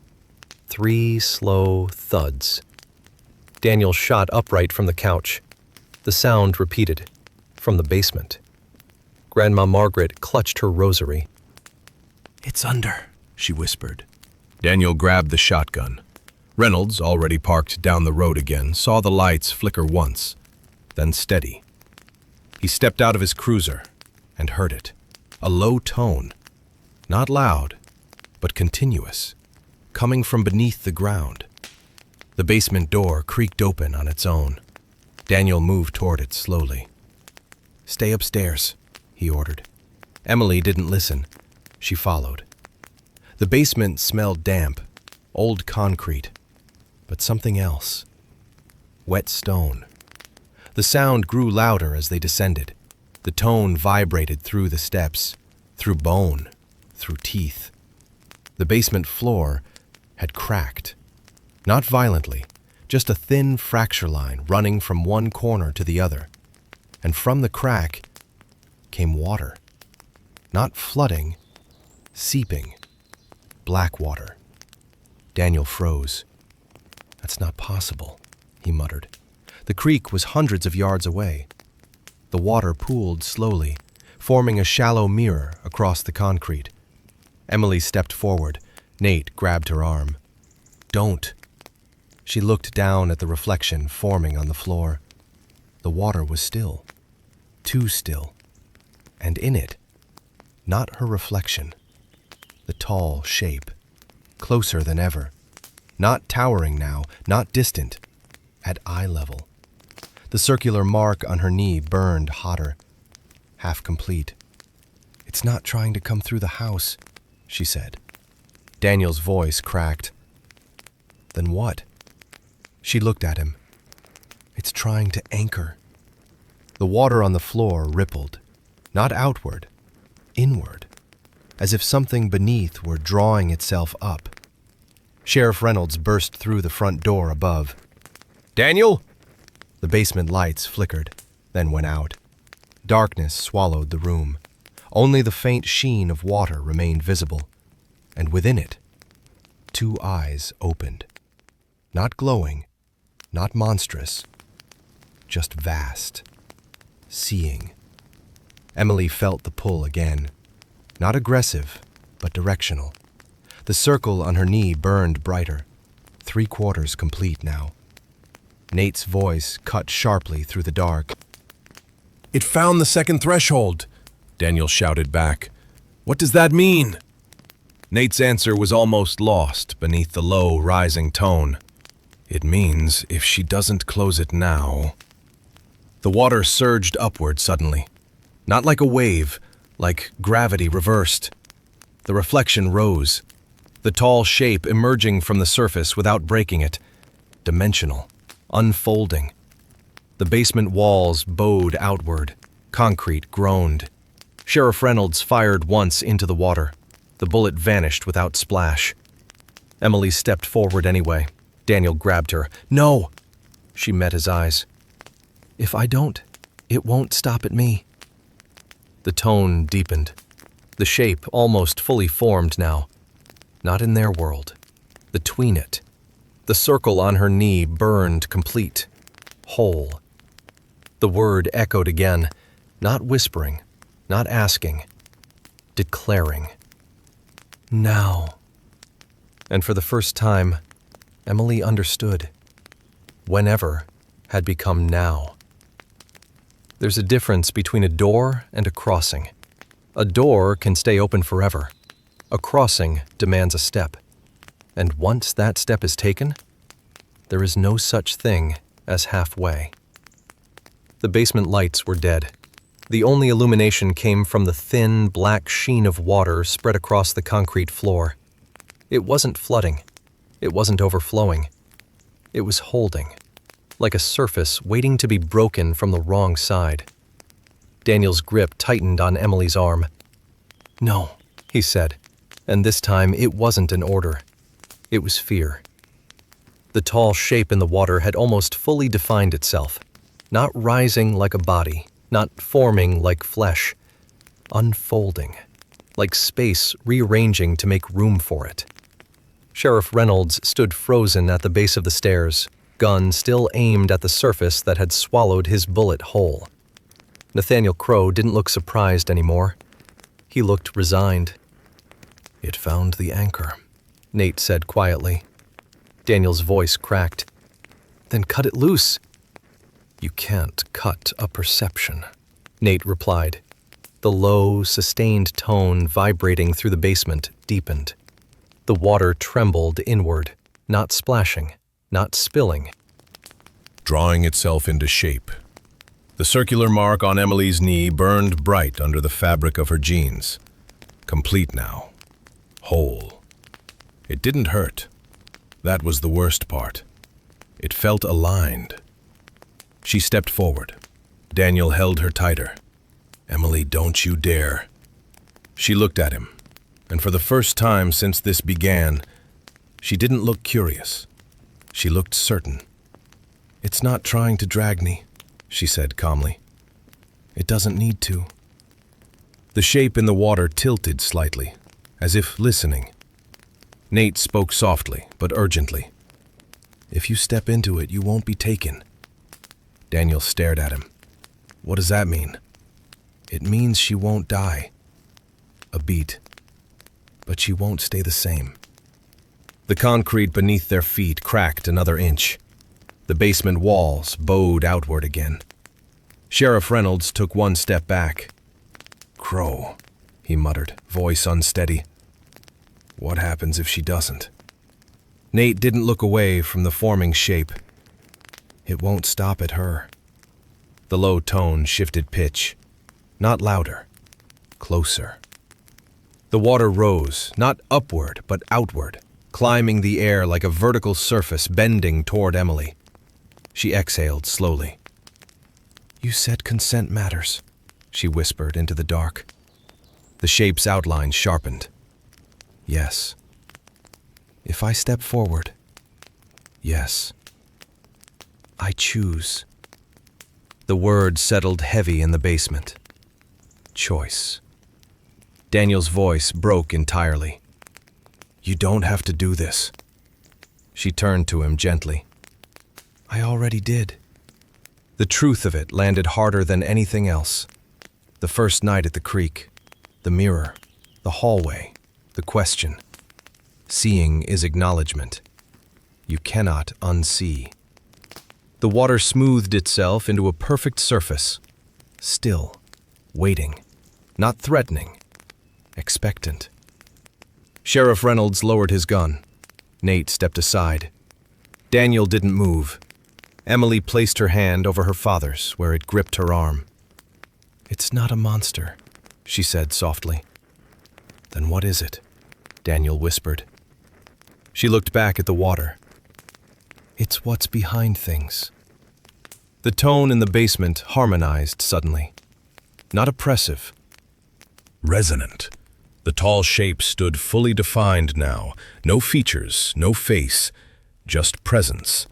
S2: 3 slow thuds. Daniel shot upright from the couch. The sound repeated, from the basement. Grandma Margaret clutched her rosary.
S1: "It's under," she whispered. Daniel grabbed the shotgun. Reynolds, already parked down the road again, saw the lights flicker once, then steady. He stepped out of his cruiser and heard it. A low tone, not loud, but continuous, coming from beneath the ground. The basement door creaked open on its own. Daniel moved toward it slowly. "Stay upstairs," he ordered. Emily didn't listen. She followed. The basement smelled damp, old concrete, but something else. Wet stone. The sound grew louder as they descended. The tone vibrated through the steps, through bone, through teeth. The basement floor had cracked. Not violently, just a thin fracture line running from one corner to the other. And from the crack came water. Not flooding, seeping. Black water. Daniel froze. "That's not possible," he muttered. The creek was hundreds of yards away. The water pooled slowly, forming a shallow mirror across the concrete. Emily stepped forward. Nate grabbed her arm. "Don't." She looked down at the reflection forming on the floor. The water was still. Too still. And in it, not her reflection. The tall shape, closer than ever. Not towering now, not distant, at eye level. The circular mark on her knee burned hotter, half complete. "It's not trying to come through the house," she said. Daniel's voice cracked. "Then what?" She looked at him. "It's trying to anchor." The water on the floor rippled, not outward, inward, as if something beneath were drawing itself up. Sheriff Reynolds burst through the front door above. "Daniel!" The basement lights flickered, then went out. Darkness swallowed the room. Only the faint sheen of water remained visible, and within it, 2 eyes opened. Not glowing, not monstrous, just vast, seeing. Emily felt the pull again. Not aggressive, but directional. The circle on her knee burned brighter, 3/4 complete now. Nate's voice cut sharply through the dark. "It found the second threshold," Daniel shouted back. "What does that mean?" Nate's answer was almost lost beneath the low, rising tone. "It means if she doesn't close it now..." The water surged upward suddenly. Not like a wave, like gravity reversed. The reflection rose, the tall shape emerging from the surface without breaking it, dimensional, unfolding. The basement walls bowed outward, concrete groaned. Sheriff Reynolds fired once into the water. The bullet vanished without splash. Emily stepped forward anyway. Daniel grabbed her. "No!" She met his eyes. "If I don't, it won't stop at me." The tone deepened. The shape almost fully formed now. Not in their world. Between it. The circle on her knee burned complete. Whole. The word echoed again, not whispering, not asking, declaring. "Now." And for the first time, Emily understood. Whenever had become now. There's a difference between a door and a crossing. A door can stay open forever. A crossing demands a step. And once that step is taken, there is no such thing as halfway. The basement lights were dead. The only illumination came from the thin, black sheen of water spread across the concrete floor. It wasn't flooding. It wasn't overflowing.
S2: It was holding, like a surface waiting to be broken from the wrong side. Daniel's grip tightened on Emily's arm. "No," he said, and this time it wasn't an order. It was fear. The tall shape in the water had almost fully defined itself, not rising like a body, not forming like flesh, unfolding, like space rearranging to make room for it. Sheriff Reynolds stood frozen at the base of the stairs, gun still aimed at the surface that had swallowed his bullet whole. Nathaniel Crowe didn't look surprised anymore. He looked resigned. "It found the anchor," Nate said quietly. Daniel's voice cracked. "Then cut it loose." "You can't cut a perception," Nate replied. The low, sustained tone vibrating through the basement deepened. The water trembled inward, not splashing, not spilling.
S1: Drawing itself into shape. The circular mark on Emily's knee burned bright under the fabric of her jeans. Complete now. Whole. It didn't hurt. That was the worst part. It felt aligned. She stepped forward. Daniel held her tighter. "Emily, don't you dare." She looked at him, and for the first time since this began, she didn't look curious. She looked certain. "It's not trying to drag me," she said calmly. "It doesn't need to." The shape in the water tilted slightly, as if listening. Nate spoke softly, but urgently. "If you step into it, you won't be taken." Daniel stared at him. "What does that mean?" "It means she won't die." A beat. "But she won't stay the same." The concrete beneath their feet cracked another inch. The basement walls bowed outward again. Sheriff Reynolds took one step back. "Crow," he muttered, voice unsteady. "What happens if she doesn't?" Nate didn't look away from the forming shape. "It won't stop at her." The low tone shifted pitch. Not louder. Closer. The water rose, not upward, but outward, climbing the air like a vertical surface bending toward Emily. She exhaled slowly. "You said consent matters," she whispered into the dark. The shape's outline sharpened. "Yes." "If I step forward?" "Yes." "I choose." The word settled heavy in the basement. Choice. Daniel's voice broke entirely. "You don't have to do this." She turned to him gently. "I already did." The truth of it landed harder than anything else. The first night at the creek, the mirror, the hallway, the question. Seeing is acknowledgement. You cannot unsee. The water smoothed itself into a perfect surface. Still, waiting, not threatening, expectant. Sheriff Reynolds lowered his gun. Nate stepped aside. Daniel didn't move. Emily placed her hand over her father's, where it gripped her arm. "It's not a monster," she said softly. "Then what is it?" Daniel whispered. She looked back at the water. "It's what's behind things." The tone in the basement harmonized suddenly. Not oppressive. Resonant. The tall shape stood fully defined now. No features, no face, just presence.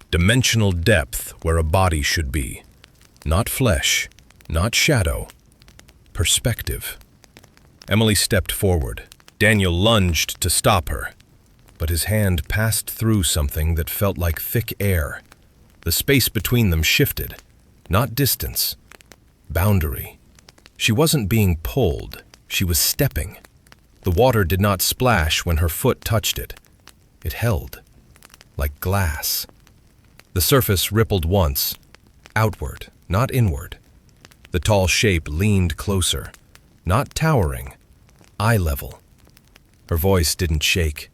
S1: Dimensional depth where a body should be. Not flesh, not shadow. Perspective. Emily stepped forward. Daniel lunged to stop her, but his hand passed through something that felt like thick air. The space between them shifted, not distance. Boundary. She wasn't being pulled, she was stepping. The water did not splash when her foot touched it. It held, like glass. The surface rippled once, outward, not inward. The tall shape leaned closer, not towering, eye level. Her voice didn't shake.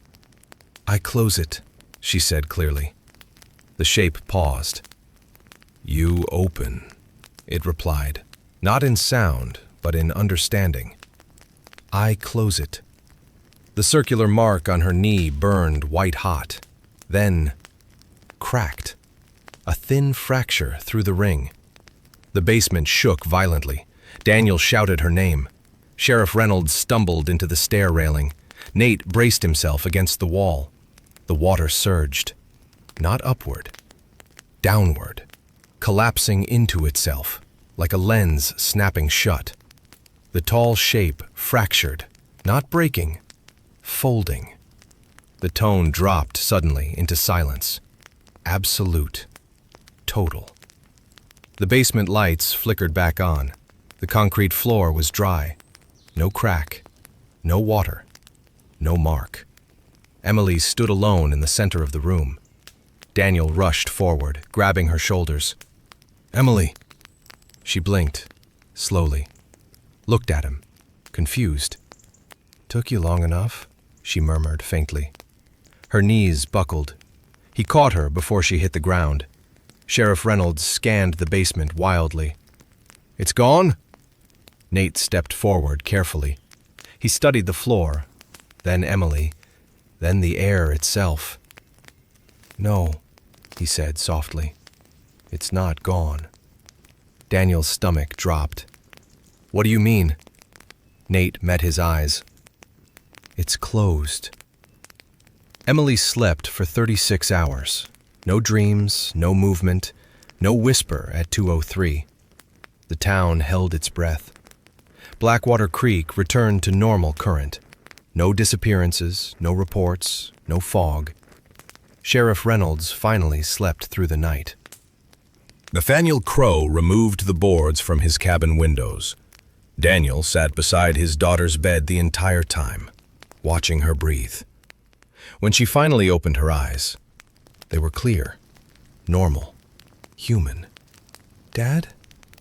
S1: "I close it," she said clearly. The shape paused. "You open," it replied, not in sound, but in understanding. "I close it." The circular mark on her knee burned white hot. Then, cracked. A thin fracture through the ring. The basement shook violently. Daniel shouted her name. Sheriff Reynolds stumbled into the stair railing. Nate braced himself against the wall. The water surged. Not upward. Downward. Collapsing into itself, like a lens snapping shut. The tall shape fractured, not breaking, folding. The tone dropped suddenly into silence. Absolute. Total. The basement lights flickered back on. The concrete floor was dry. No crack. No water. No mark. Emily stood alone in the center of the room. Daniel rushed forward, grabbing her shoulders. "Emily!" She blinked, slowly. Looked at him, confused. "Took you long enough," she murmured faintly. Her knees buckled. He caught her before she hit the ground. Sheriff Reynolds scanned the basement wildly. "It's gone?" Nate stepped forward carefully. He studied the floor, then Emily, then the air itself. "No," he said softly. "It's not gone." Daniel's stomach dropped. "What do you mean?" Nate met his eyes. "It's closed." Emily slept for 36 hours. No dreams, no movement, no whisper at 2:03. The town held its breath. Blackwater Creek returned to normal current. No disappearances, no reports, no fog. Sheriff Reynolds finally slept through the night. Nathaniel Crow removed the boards from his cabin windows. Daniel sat beside his daughter's bed the entire time, watching her breathe. When she finally opened her eyes, they were clear, normal, human. "Dad?"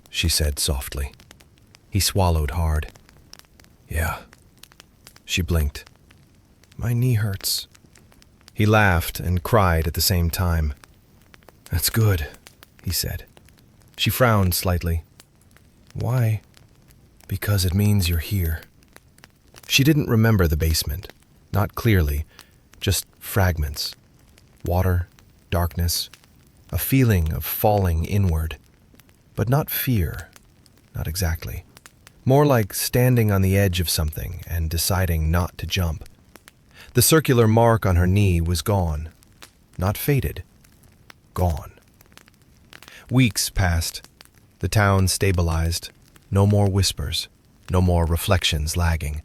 S1: she said softly. He swallowed hard. "Yeah." She blinked. "My knee hurts." He laughed and cried at the same time. "That's good," he said. She frowned slightly. "Why?" "Because it means you're here." She didn't remember the basement, not clearly, just fragments. Water, darkness, a feeling of falling inward. But not fear, not exactly. More like standing on the edge of something and deciding not to jump. The circular mark on her knee was gone. Not faded. Gone. Weeks passed. The town stabilized. No more whispers. No more reflections lagging.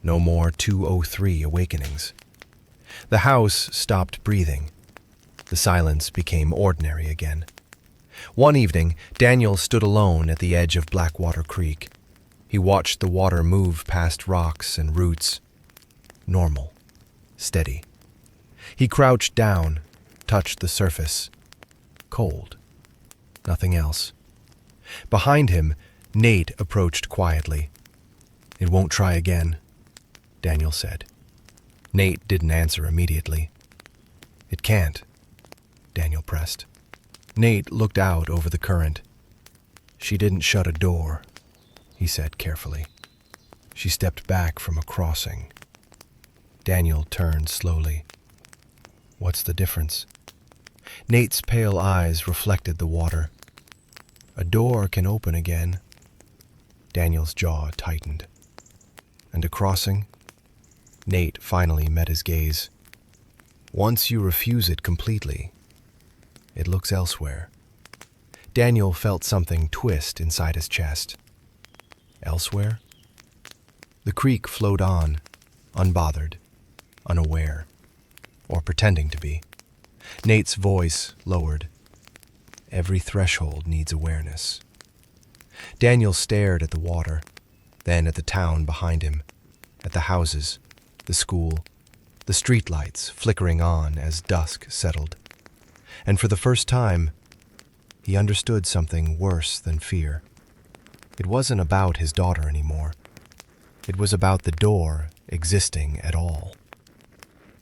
S1: No more 2:03 awakenings. The house stopped breathing. The silence became ordinary again. One evening, Daniel stood alone at the edge of Blackwater Creek. He watched the water move past rocks and roots. Normal. Steady. He crouched down, touched the surface. Cold. Nothing else. Behind him, Nate approached quietly. "It won't try again," Daniel said. Nate didn't answer immediately. "It can't," Daniel pressed. Nate looked out over the current. "She didn't shut a door," he said carefully. "She stepped back from a crossing." Daniel turned slowly. "What's the difference?" Nate's pale eyes reflected the water. "A door can open again." Daniel's jaw tightened. "And a crossing?" Nate finally met his gaze. "Once you refuse it completely, it looks elsewhere." Daniel felt something twist inside his chest. Elsewhere? The creek flowed on, unbothered, unaware, or pretending to be. Nate's voice lowered. "Every threshold needs awareness." Daniel stared at the water, then at the town behind him, at the houses, the school, the streetlights flickering on as dusk settled. And for the first time, he understood something worse than fear. It wasn't about his daughter anymore. It was about the door existing at all.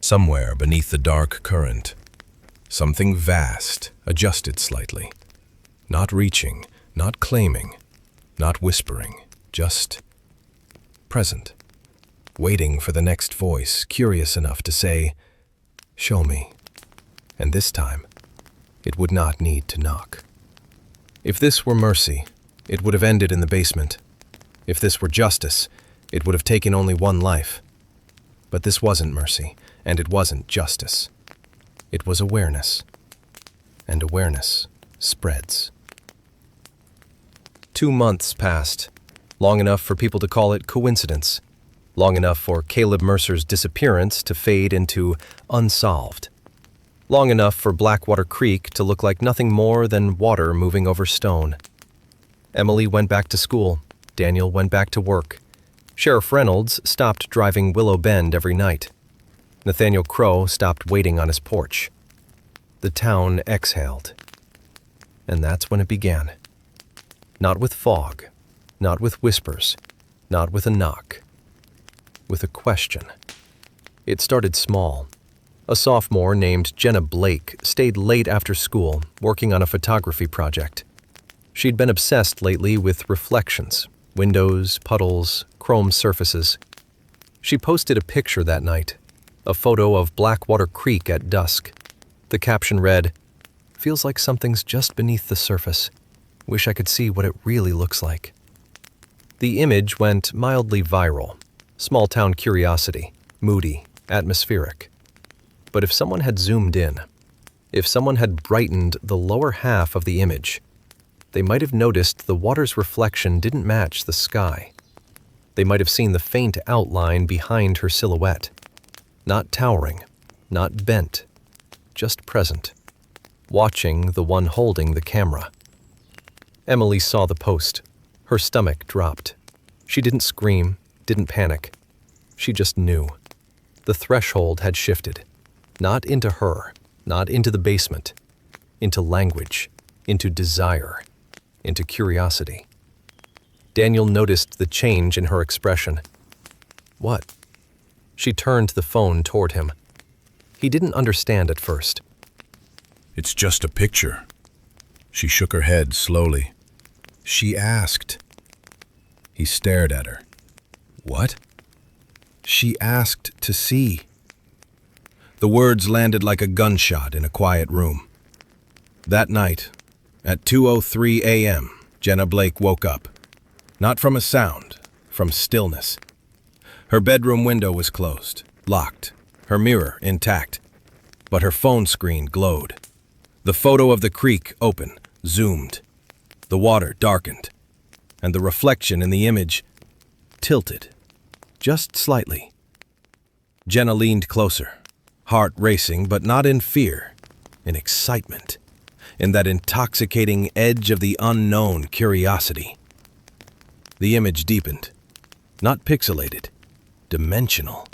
S1: Somewhere beneath the dark current, something vast adjusted slightly. Not reaching, not claiming, not whispering, just present. Waiting for the next voice, curious enough to say, "Show me." And this time,
S2: it would not need to knock. If this were mercy, it would have ended in the basement. If this were justice, it would have taken only one life. But this wasn't mercy, and it wasn't justice. It was awareness. And awareness spreads. 2 months passed, long enough for people to call it coincidence, long enough for Caleb Mercer's disappearance to fade into unsolved, long enough for Blackwater Creek to look like nothing more than water moving over stone. Emily went back to school. Daniel went back to work. Sheriff Reynolds stopped driving Willow Bend every night. Nathaniel Crow stopped waiting on his porch. The town exhaled. And that's when it began. Not with fog, not with whispers, not with a knock. With a question. It started small. A sophomore named Jenna Blake stayed late after school working on a photography project. She'd been obsessed lately with reflections, windows, puddles, chrome surfaces. She posted a picture that night, a photo of Blackwater Creek at dusk. The caption read, "Feels like something's just beneath the surface. Wish I could see what it really looks like." The image went mildly viral. Small-town curiosity, moody, atmospheric. But if someone had zoomed in, if someone had brightened the lower half of the image, they might have noticed the water's reflection didn't match the sky. They might have seen the faint outline behind her silhouette. Not towering, not bent, just present, watching the one holding the camera. Emily saw the post. Her stomach dropped. She didn't scream, didn't panic. She just knew. The threshold had shifted. Not into her, not into the basement. Into language, into desire, into curiosity. Daniel noticed the change in her expression. What? She turned the phone toward him. He didn't understand at first.
S1: It's just a picture. She shook her head slowly. She asked. He stared at her. What? She asked to see. The words landed like a gunshot in a quiet room. That night, at 2:03 a.m., Jenna Blake woke up. Not from a sound, from stillness. Her bedroom window was closed, locked, her mirror intact, but her phone screen glowed. The photo of the creek open, zoomed. The water darkened, and the reflection in the image tilted, just slightly. Jenna leaned closer, heart racing, but not in fear, in excitement, in that intoxicating edge of the unknown curiosity. The image deepened, not pixelated, dimensional.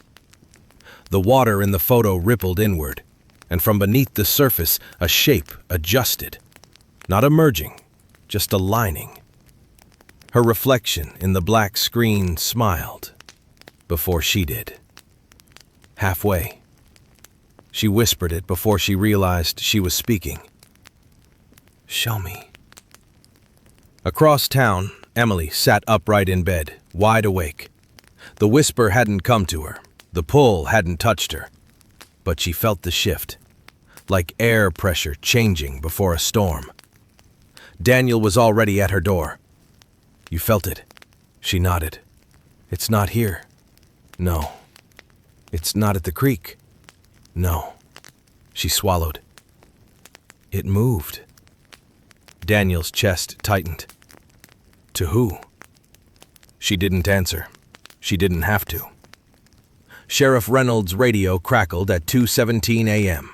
S1: The water in the photo rippled inward, and from beneath the surface, a shape adjusted, not emerging, just aligning. Her reflection in the black screen smiled before she did. Halfway. She whispered it before she realized she was speaking. "Show me." Across town, Emily sat upright in bed, wide awake. The whisper hadn't come to her. The pull hadn't touched her. But she felt the shift, like air pressure changing before a storm. Daniel was already at her door. "You felt it?" She nodded. "It's not here." "No." "It's not at the creek." "No." She swallowed. "It moved." Daniel's chest tightened. "To who?" She didn't answer. She didn't have to. Sheriff Reynolds' radio crackled at 2:17 a.m.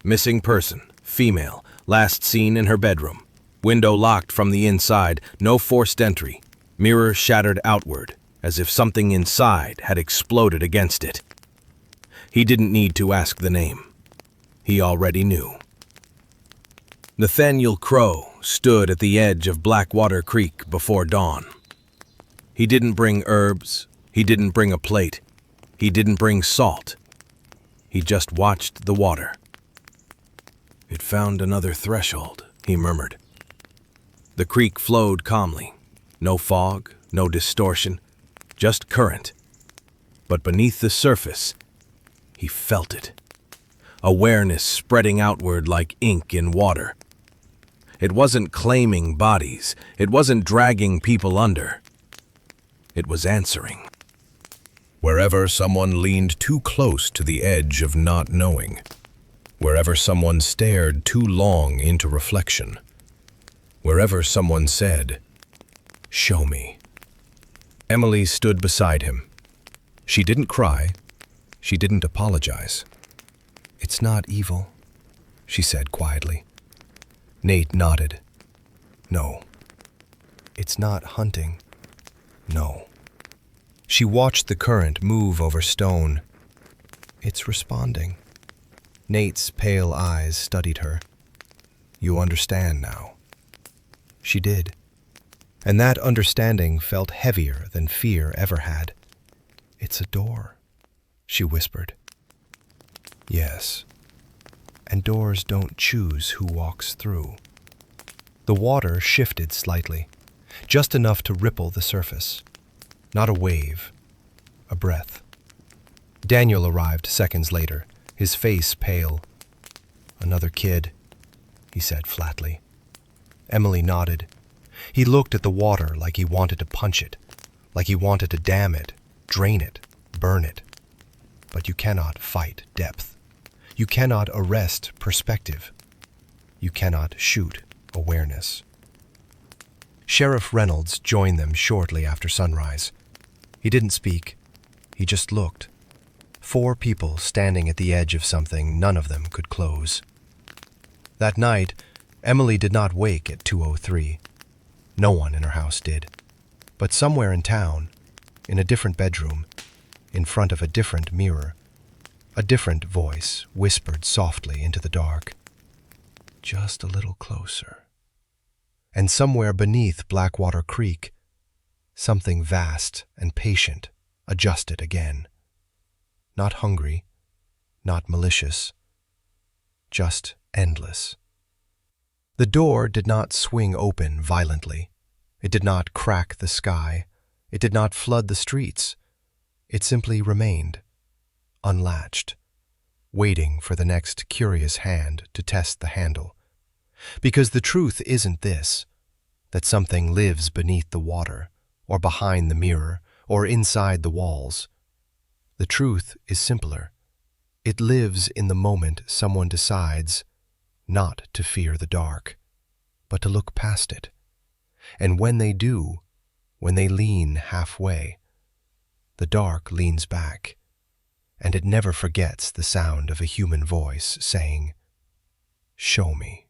S1: Missing person, female, last seen in her bedroom. Window locked from the inside, no forced entry. Mirror shattered outward, as if something inside had exploded against it. He didn't need to ask the name. He already knew. Nathaniel Crow stood at the edge of Blackwater Creek before dawn. He didn't bring herbs. He didn't bring a plate. He didn't bring salt. He just watched the water. "It found another threshold," he murmured. The creek flowed calmly. No fog, no distortion, just current. But beneath the surface, he felt it. awareness spreading outward like ink in water. It wasn't claiming bodies, it wasn't dragging people under. It was answering. Wherever someone leaned too close to the edge of not knowing, wherever someone stared too long into reflection, wherever someone said, "Show me." Emily stood beside him. She didn't cry. She didn't apologize. "It's not evil," she said quietly. Nate nodded. "No." "It's not hunting." "No." She watched the current move over stone. "It's responding." Nate's pale eyes studied her. "You understand now." She did. And that understanding felt heavier than fear ever had. "It's a door," she whispered. "Yes. And doors don't choose who walks through." The water shifted slightly, just enough to ripple the surface. Not a wave, a breath. Daniel arrived seconds later, his face pale. "Another kid," he said flatly. Emily nodded. He looked at the water like he wanted to punch it, like he wanted to dam it, drain it, burn it. But you cannot fight depth. You cannot arrest perspective. You cannot shoot awareness. Sheriff Reynolds joined them shortly after sunrise. He didn't speak. He just looked. 4 people standing at the edge of something none of them could close. That night, Emily did not wake at 2:03. No one in her house did. But somewhere in town, in a different bedroom, in front of a different mirror, a different voice whispered softly into the dark. "Just a little closer." And somewhere beneath Blackwater Creek, something vast and patient adjusted again. Not hungry, not malicious, just endless. The door did not swing open violently. It did not crack the sky. It did not flood the streets. It simply remained, unlatched, waiting for the next curious hand to test the handle. Because the truth isn't this, that something lives beneath the water, or behind the mirror, or inside the walls. The truth is simpler. It lives in the moment someone decides not to fear the dark, but to look past it. And when they do, when they lean halfway, the dark leans back, and it never forgets the sound of a human voice saying, "Show me."